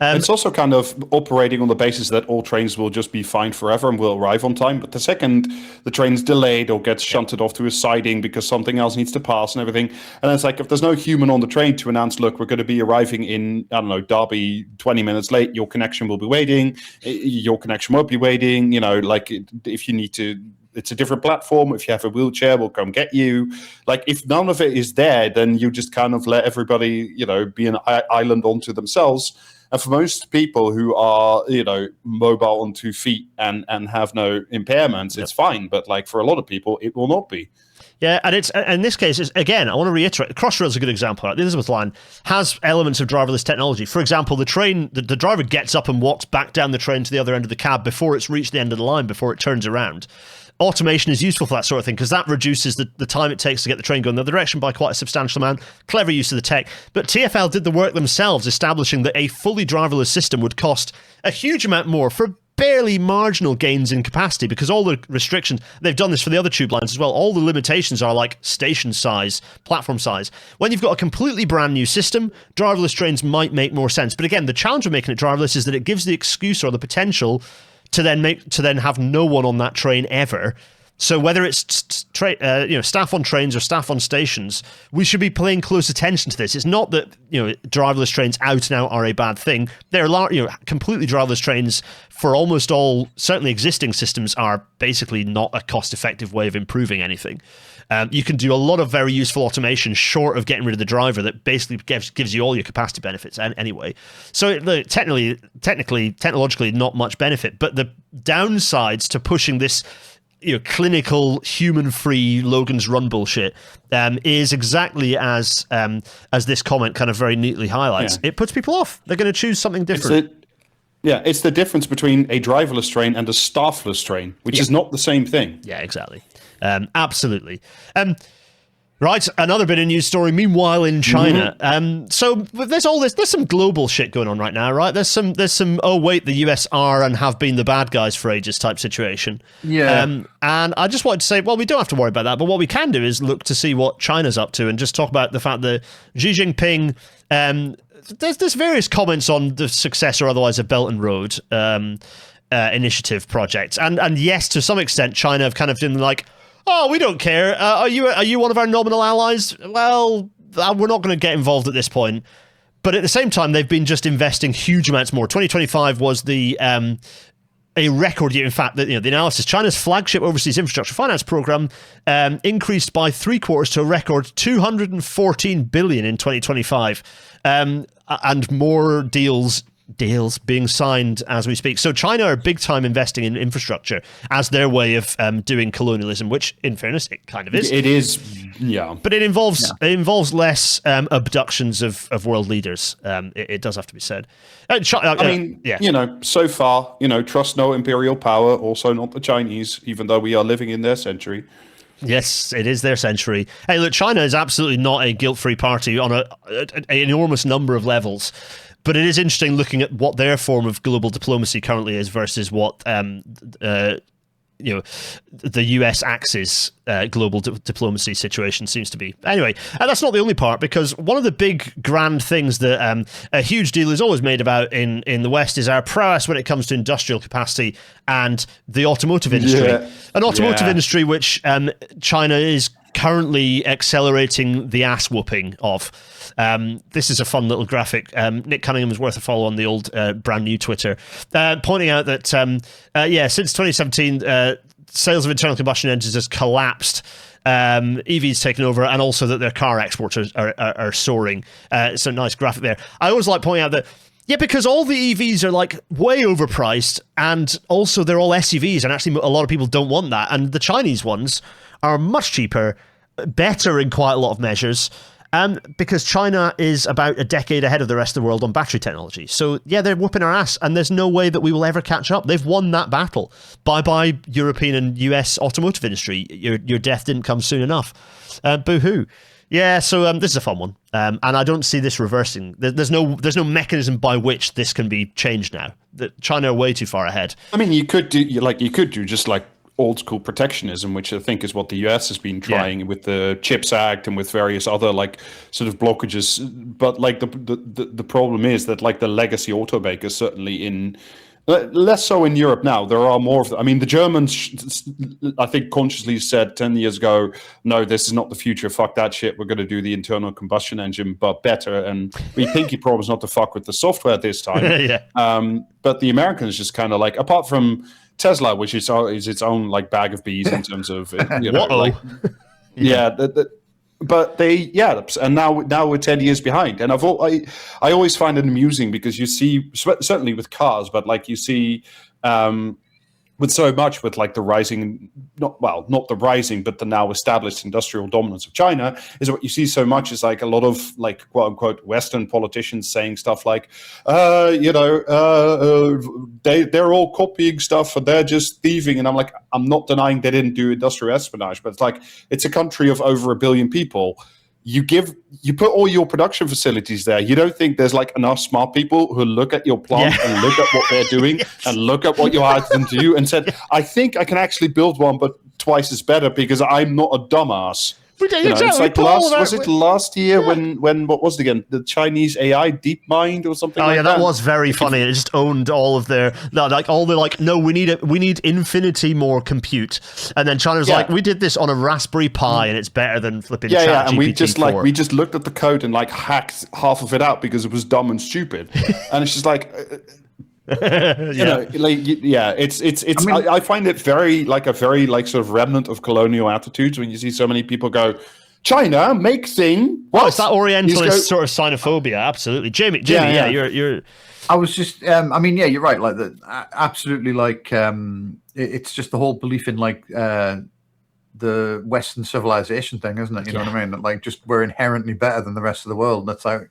It's also kind of operating on the basis that all trains will just be fine forever and will arrive on time. But the second the train's delayed or gets shunted off to a siding because something else needs to pass and everything, and it's like, if there's no human on the train to announce, look, we're going to be arriving in, I don't know, Derby 20 minutes late, your connection will be waiting, your connection won't be waiting, like if you need to, it's a different platform. If you have a wheelchair, we'll come get you. Like, if none of it is there, then you just kind of let everybody, be an island onto themselves. And for most people who are, mobile on 2 feet and have no impairments, it's fine. But like for a lot of people, it will not be. Yeah, and in this case, again, I want to reiterate, Crossrail is a good example. Right? The Elizabeth line has elements of driverless technology. For example, the driver gets up and walks back down the train to the other end of the cab before it's reached the end of the line, before it turns around. Automation is useful for that sort of thing because that reduces the time it takes to get the train going the other direction by quite a substantial amount. Clever use of the tech. But TfL did the work themselves, establishing that a fully driverless system would cost a huge amount more for barely marginal gains in capacity, because all the restrictions, they've done this for the other tube lines as well, all the limitations are like station size, platform size. When you've got a completely brand new system, driverless trains might make more sense. But again, the challenge of making it driverless is that it gives the excuse or the potential to then have no one on that train ever. So whether it's staff on trains or staff on stations, we should be paying close attention to this. It's not that driverless trains out and out are a bad thing. They're completely driverless trains for almost all certainly existing systems are basically not a cost-effective way of improving anything. You can do a lot of very useful automation short of getting rid of the driver that basically gives you all your capacity benefits anyway. So technologically, not much benefit. But the downsides to pushing this clinical, human-free Logan's Run bullshit is exactly as this comment kind of very neatly highlights. Yeah. It puts people off. They're going to choose something different. It's the difference between a driverless train and a staffless train, which is not the same thing. Yeah, exactly. Absolutely. Right, another bit of news story. Meanwhile, in China, so there's some global shit going on right now, right? There's some. Oh wait, the US are and have been the bad guys for ages type situation. Yeah. And I just wanted to say, well, we don't have to worry about that, but what we can do is look to see what China's up to and just talk about the fact that Xi Jinping. There's various comments on the success or otherwise of Belt and Road initiative projects, and yes, to some extent, China have kind of been like, oh, we don't care. Are you one of our nominal allies? Well, we're not going to get involved at this point. But at the same time, they've been just investing huge amounts more. 2025 was a record year. In fact, the analysis, China's flagship overseas infrastructure finance program increased by 3/4 to a record 214 billion in 2025, and more deals being signed as we speak. So China are big time investing in infrastructure as their way of doing colonialism, which in fairness, it kind of is. It is, yeah. But it involves less abductions of world leaders. It does have to be said. So far, trust no imperial power, also not the Chinese, even though we are living in their century. Yes, it is their century. Hey, look, China is absolutely not a guilt-free party on an enormous number of levels. But it is interesting looking at what their form of global diplomacy currently is versus what the US Axis global diplomacy situation seems to be. Anyway, that's not the only part, because one of the big grand things that a huge deal is always made about in the West is our prowess when it comes to industrial capacity and the automotive industry. Yeah. An automotive industry which China is currently accelerating the ass whooping of. This is a fun little graphic. Nick Cunningham is worth a follow on the old brand new Twitter, pointing out that since 2017 sales of internal combustion engines has collapsed EVs taking over, and also that their car exports are soaring. So nice graphic there. I always like pointing out that, yeah, because all the EVs are like way overpriced, and also they're all SUVs, and actually a lot of people don't want that. And the Chinese ones are much cheaper, better in quite a lot of measures, because China is about a decade ahead of the rest of the world on battery technology. So yeah, they're whooping our ass, and there's no way that we will ever catch up. They've won that battle. Bye-bye European and US automotive industry. Your death didn't come soon enough. Boo-hoo. Yeah, so this is a fun one, and I don't see this reversing. There's no mechanism by which this can be changed now. China are way too far ahead. I mean, you could do just like old school protectionism, which I think is what the US has been trying with the CHIPS Act and with various other like sort of blockages. But like the problem is that like the legacy automakers, certainly in less so in Europe now, there are more of them. I mean, the Germans, I think, consciously said 10 years ago, no, this is not the future. Fuck that shit. We're going to do the internal combustion engine, but better. And we pinky promise not to fuck with the software this time. But the Americans just kind of like, apart from Tesla, which is its own like bag of bees in terms of, you know, like, but they, and now we're 10 years behind. And I always find it amusing because you see, certainly with cars, but like you see with so much with like the rising, not the rising, but the now established industrial dominance of China, is what you see so much is like a lot of like quote unquote Western politicians saying stuff like, they're all copying stuff and they're just thieving. And I'm like, I'm not denying they didn't do industrial espionage, but it's like, it's a country of over 1 billion people. You put all your production facilities there. You don't think there's like enough smart people who look at your plant and look at what they're doing and look at what you hired them to do and said, I think I can actually build one, but twice as better because I'm not a dumbass. It's like last year when what was it again? The Chinese AI DeepMind or something? Oh yeah, that was very funny. It just owned all of their no, we need infinity more compute, and then China was like, we did this on a Raspberry Pi, and it's better than flipping ChatGPT and we just looked at the code and like hacked half of it out because it was dumb and stupid, and it's just like. It's. I mean, I find it very sort of remnant of colonial attitudes when you see so many people go, China make thing. Well, it's that Orientalist sort of xenophobia. Absolutely, Jamie. You're. I was just. You're right. Like that. Absolutely. Like, it's just the whole belief in like the Western civilization thing, isn't it? You know what I mean? That, like, just we're inherently better than the rest of the world. That's like,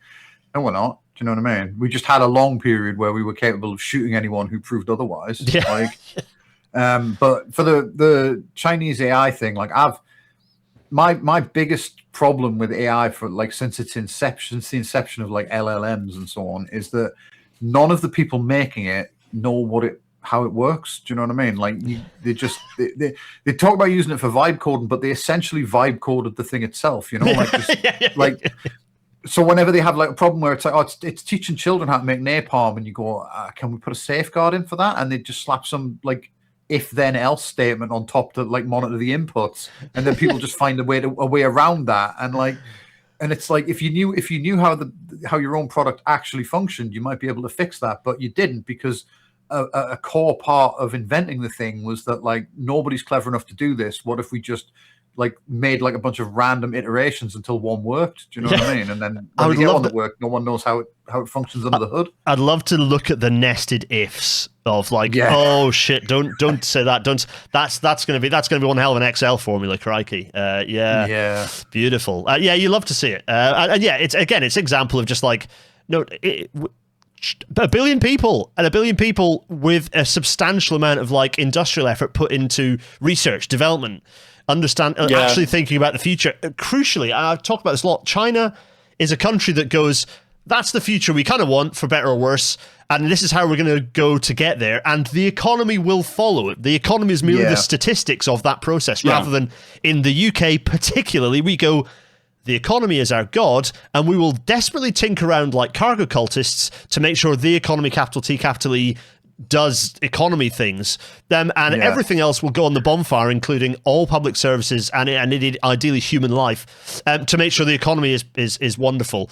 no, we're not. Do you know what I mean? We just had a long period where we were capable of shooting anyone who proved otherwise. Yeah. But for the Chinese AI thing, like my biggest problem with AI for like since the inception of like LLMs and so on is that none of the people making it know how it works. Do you know what I mean? Like they talk about using it for vibe coding, but they essentially vibe coded the thing itself. You know, like just So whenever they have like a problem where it's like, it's teaching children how to make napalm, and you go, can we put a safeguard in for that? And they just slap some like if then else statement on top to like monitor the inputs, and then people just find a way around that. And like, and it's like if you knew how your own product actually functioned, you might be able to fix that, but you didn't because a core part of inventing the thing was that like nobody's clever enough to do this. What if we just like made like a bunch of random iterations until one worked? Do you know what I mean? And then when you get one that worked, no one knows how it functions under the hood. I'd love to look at the nested ifs of like, oh shit, don't say that. That's gonna be one hell of an Excel formula, crikey. Beautiful. You love to see it. And it's an example of just like, no, 1 billion people and 1 billion people with a substantial amount of like industrial effort put into research, development, actually thinking about the future. Crucially, I've talked about this a lot, China is a country that goes, that's the future we kind of want, for better or worse, and this is how we're going to go to get there, and the economy will follow it. The economy is merely the statistics of that process, rather than in the UK particularly, we go, the economy is our god, and we will desperately tinker around like cargo cultists to make sure the economy, capital T, capital E, does economy things, and everything else will go on the bonfire, including all public services and ideally human life, to make sure the economy is wonderful.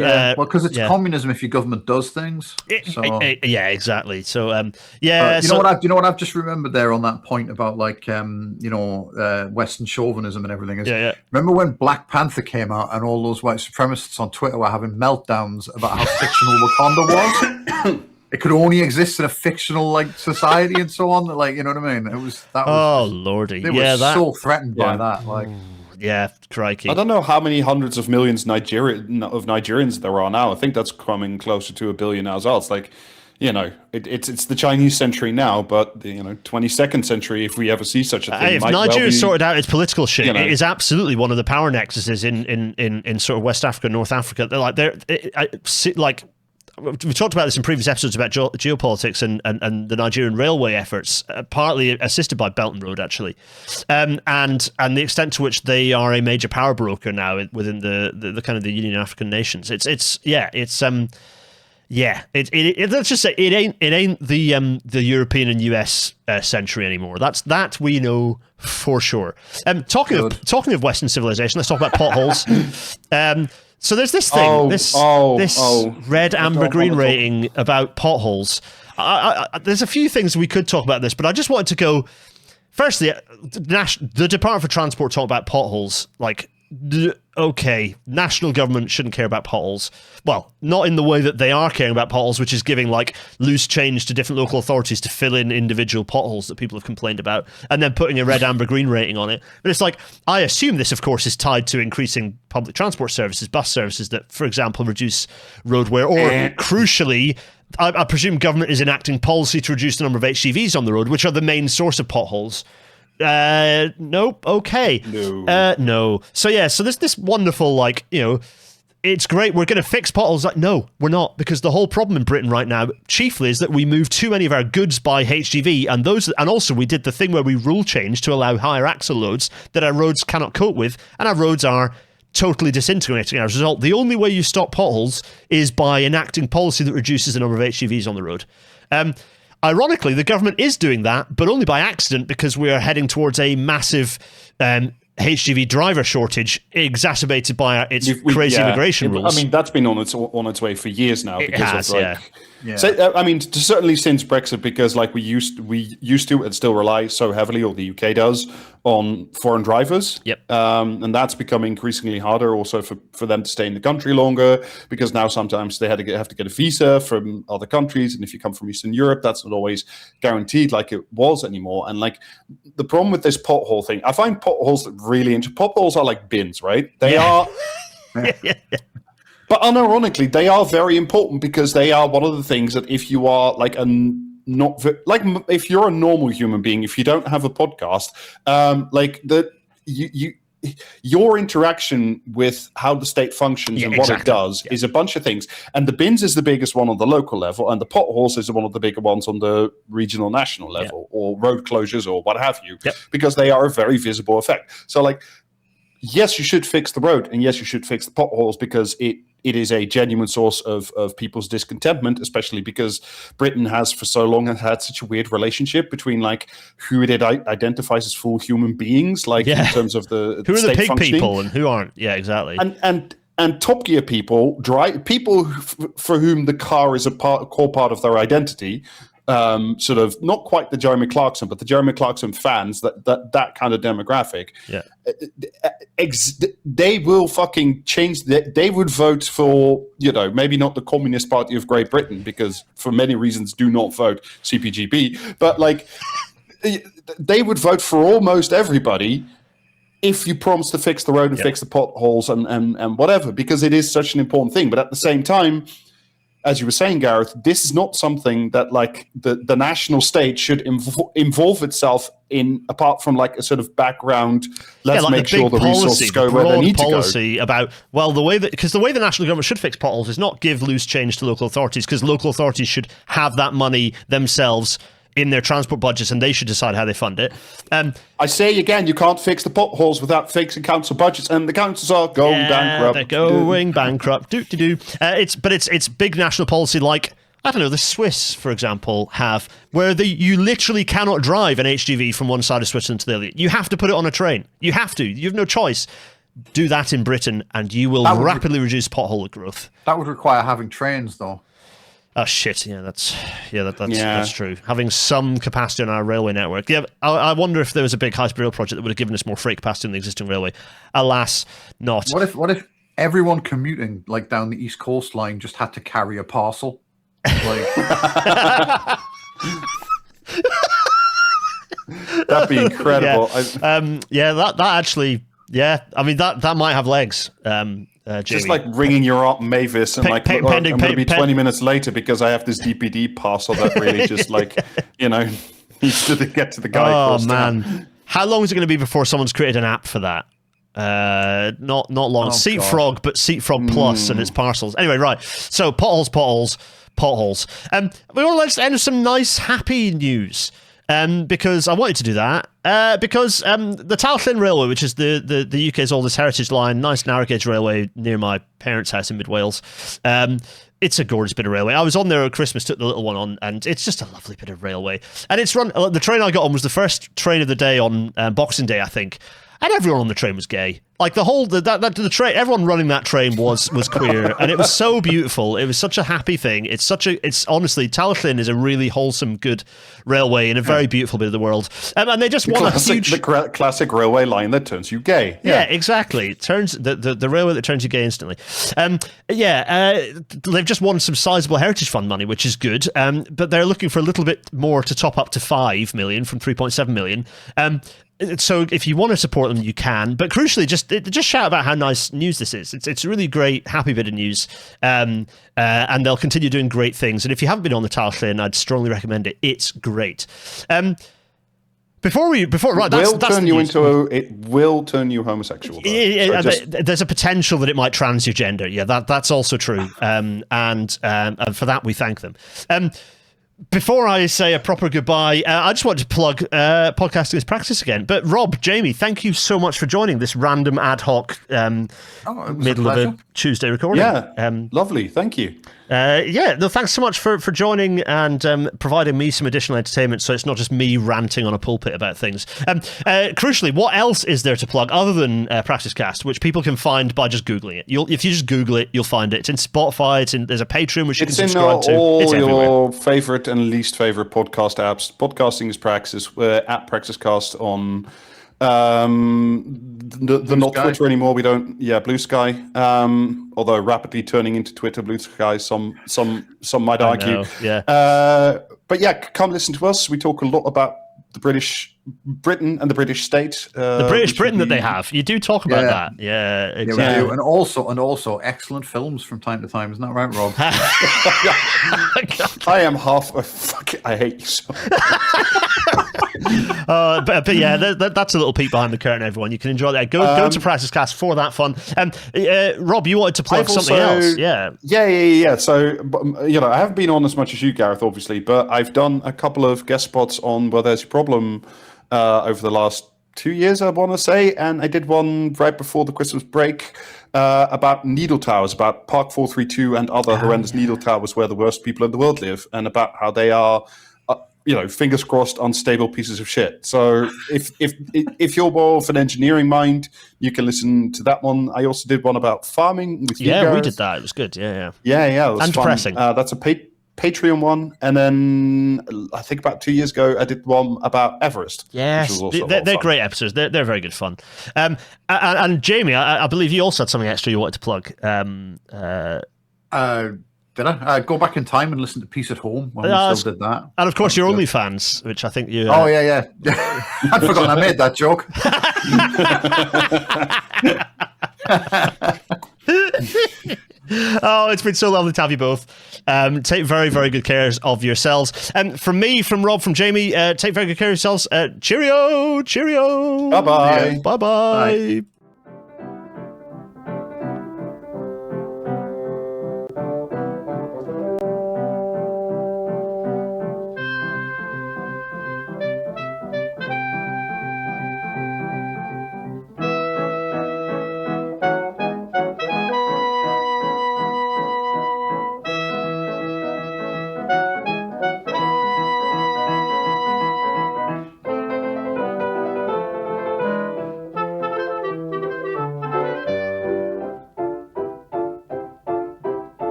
well, because it's communism if your government does things. Yeah, exactly. So, you know what I've just remembered there on that point about like, Western chauvinism and everything is. Remember when Black Panther came out and all those white supremacists on Twitter were having meltdowns about how fictional Wakanda was? It could only exist in a fictional like society and so on. Like, you know what I mean? Oh lordy, they were so threatened by that. Like, yeah, crikey. I don't know how many hundreds of millions of Nigerians there are now. I think that's coming closer to 1 billion now as well. It's like, it's the Chinese century now, but the 22nd century, if we ever see such a thing. If Nigeria's sorted out its political shit, it is absolutely one of the power nexuses in sort of West Africa, North Africa. We talked about this in previous episodes about geopolitics and the Nigerian railway efforts, partly assisted by Belt and Road, actually, and the extent to which they are a major power broker now within the kind of the Union of African Nations. Let's just say it ain't the European and US century anymore. That we know for sure. Talking of Western civilization, let's talk about potholes. So there's this thing, this red, amber, green rating about potholes. There's a few things we could talk about this, but I just wanted to go. Firstly, the Department for Transport talk about potholes. Like, okay, national government shouldn't care about potholes. Well, not in the way that they are caring about potholes, which is giving like loose change to different local authorities to fill in individual potholes that people have complained about, and then putting a red, amber, green rating on it. But it's like, I assume this, of course, is tied to increasing public transport services, bus services that, for example, reduce road wear, or crucially, I presume government is enacting policy to reduce the number of HGVs on the road, which are the main source of potholes. Nope. Okay. No. So there's this wonderful, it's great, we're going to fix potholes. Like, no, we're not, because the whole problem in Britain right now, chiefly, is that we move too many of our goods by HGV, and also we did the thing where we rule change to allow higher axle loads that our roads cannot cope with, and our roads are totally disintegrating as a result. The only way you stop potholes is by enacting policy that reduces the number of HGVs on the road. Ironically, the government is doing that, but only by accident, because we are heading towards a massive HGV driver shortage, exacerbated by its crazy immigration rules. I mean, that's been on its way for years now. It has, yeah. So, I mean, certainly since Brexit, because we used to and still rely so heavily, or the UK does, on foreign drivers. Yep. And that's becoming increasingly harder also for them to stay in the country longer, because now sometimes they have to get a visa from other countries, and if you come from Eastern Europe, that's not always guaranteed like it was anymore. And the problem with this pothole thing, I find potholes really interesting. Potholes are like bins, right? They are. But unironically, they are very important, because they are one of the things that if you are if you're a normal human being, if you don't have a podcast, your interaction with how the state functions and what it does is a bunch of things. And the bins is the biggest one on the local level, and the potholes is one of the bigger ones on the regional, national level, or road closures or what have you, because they are a very visible effect. So yes, you should fix the road, and yes, you should fix the potholes, because it is a genuine source of people's discontentment, especially because Britain has for so long had such a weird relationship between who it identifies as full human beings, in terms of the who are the pig functioning, people and who aren't. Yeah, exactly. And Top Gear people, people for whom the car is a core part of their identity. Sort of not quite the Jeremy Clarkson, but the Jeremy Clarkson fans, that kind of demographic. Yeah, they will fucking change. They would vote for, maybe not the Communist Party of Great Britain, because for many reasons do not vote CPGB, but they would vote for almost everybody if you promise to fix the road and fix the potholes and whatever, because it is such an important thing. But at the same time, as you were saying, Gareth, this is not something that the national state should involve itself in, apart from a sort of background. Let's make sure the resources go where they need to go. Policy about the way the national government should fix potholes is not give loose change to local authorities, because local authorities should have that money themselves in their transport budgets, and they should decide how they fund it. I say again, you can't fix the potholes without fixing council budgets, and the councils are going bankrupt. They're going bankrupt. It's big national policy, I don't know, the Swiss, for example, have, where you literally cannot drive an HGV from one side of Switzerland to the other. You have to put it on a train. You have to. You have no choice. do that in Britain, and you will rapidly reduce pothole growth. That would require having trains, though. Oh shit! Yeah, that's true. Having some capacity on our railway network. Yeah, I wonder if there was a big high-speed rail project that would have given us more freight capacity on the existing railway. Alas, not. What if everyone commuting like down the East Coast line just had to carry a parcel? Like... That'd be incredible. That actually. Yeah, I mean that might have legs. Just like ringing your Aunt Mavis and I'm going to be 20 minutes later because I have this DPD parcel that really just needs to get to the guy. Oh man, how long is it going to be before someone's created an app for that? Not long. Seatfrog, but Seatfrog Plus and its parcels. Anyway, right. So potholes. We want to end with some nice, happy news. Because I wanted to do that. Because the Talyllyn Railway, which is the UK's oldest heritage line, nice narrow gauge railway near my parents' house in Mid Wales. It's a gorgeous bit of railway. I was on there at Christmas, took the little one on, and it's just a lovely bit of railway. And it's run. The train I got on was the first train of the day on Boxing Day, I think. And everyone on the train was gay. Like the train, everyone running that train was queer, and it was so beautiful. It was such a happy thing. It's honestly, Talyllyn is a really wholesome, good railway in a very beautiful bit of the world. And they just want the classic railway line that turns you gay. Yeah, exactly. It turns the railway that turns you gay instantly. They've just won some sizable Heritage Fund money, which is good. But they're looking for a little bit more to top up to 5 million from 3.7 million. So if you want to support them, you can. But crucially, just shout about how nice news this is. It's a really great, happy bit of news. And they'll continue doing great things. And if you haven't been on the Talyllyn, I'd strongly recommend it. It's great. It will turn you homosexual. There's a potential that it might trans your gender. Yeah, that's also true. And for that, we thank them. Before I say a proper goodbye, I just want to plug Podcasting Is Praxis again. But Rob, Jamie, thank you so much for joining this random ad hoc middle of a Tuesday recording. Yeah, lovely. Thank you. Thanks so much for joining and providing me some additional entertainment, so it's not just me ranting on a pulpit about things. Crucially, what else is there to plug other than PraxisCast, which people can find by just Googling it? If you just Google it, you'll find it. It's in Spotify, there's a Patreon which you can subscribe to. It's in all your favourite and least favourite podcast apps. Podcasting Is Praxis. We're at PraxisCast on the not Twitter anymore. We don't. Blue Sky. Although rapidly turning into Twitter, Blue Sky. Some might argue. But come listen to us. We talk a lot about Britain and the British state. The British Britain that they have. You do talk about that. Yeah, exactly. Yeah, we do. And also excellent films from time to time. Isn't that right, Rob? I am half a fuck. I hate you so much. But yeah, that's a little peek behind the curtain, everyone. You can enjoy that. Go to PraxisCast for that fun. Rob, you wanted to plug something else. Yeah. So, I haven't been on as much as you, Gareth, obviously, but I've done a couple of guest spots on Where There's a Problem over the last 2 years, I want to say. And I did one right before the Christmas break about needle towers, about Park 432 and other horrendous needle towers where the worst people in the world live, and about how they are fingers crossed, unstable pieces of shit. So if you're more of an engineering mind, you can listen to that one. I also did one about farming with you guys. We did that. It was good. Yeah. It was and fun. Depressing. That's a Patreon one. And then I think about 2 years ago, I did one about Everest. Yes, they're great episodes. They're very good fun. And Jamie, I believe you also had something extra you wanted to plug. Did I? Go back in time and listen to Peace at Home when we still did that. And of course, your OnlyFans, which I think you... Oh, yeah. I'd forgotten I made that joke. Oh, it's been so lovely to have you both. Take very, very good care of yourselves. From me, from Rob, from Jamie, take very good care of yourselves. Cheerio. Bye-bye. Bye-bye. Bye.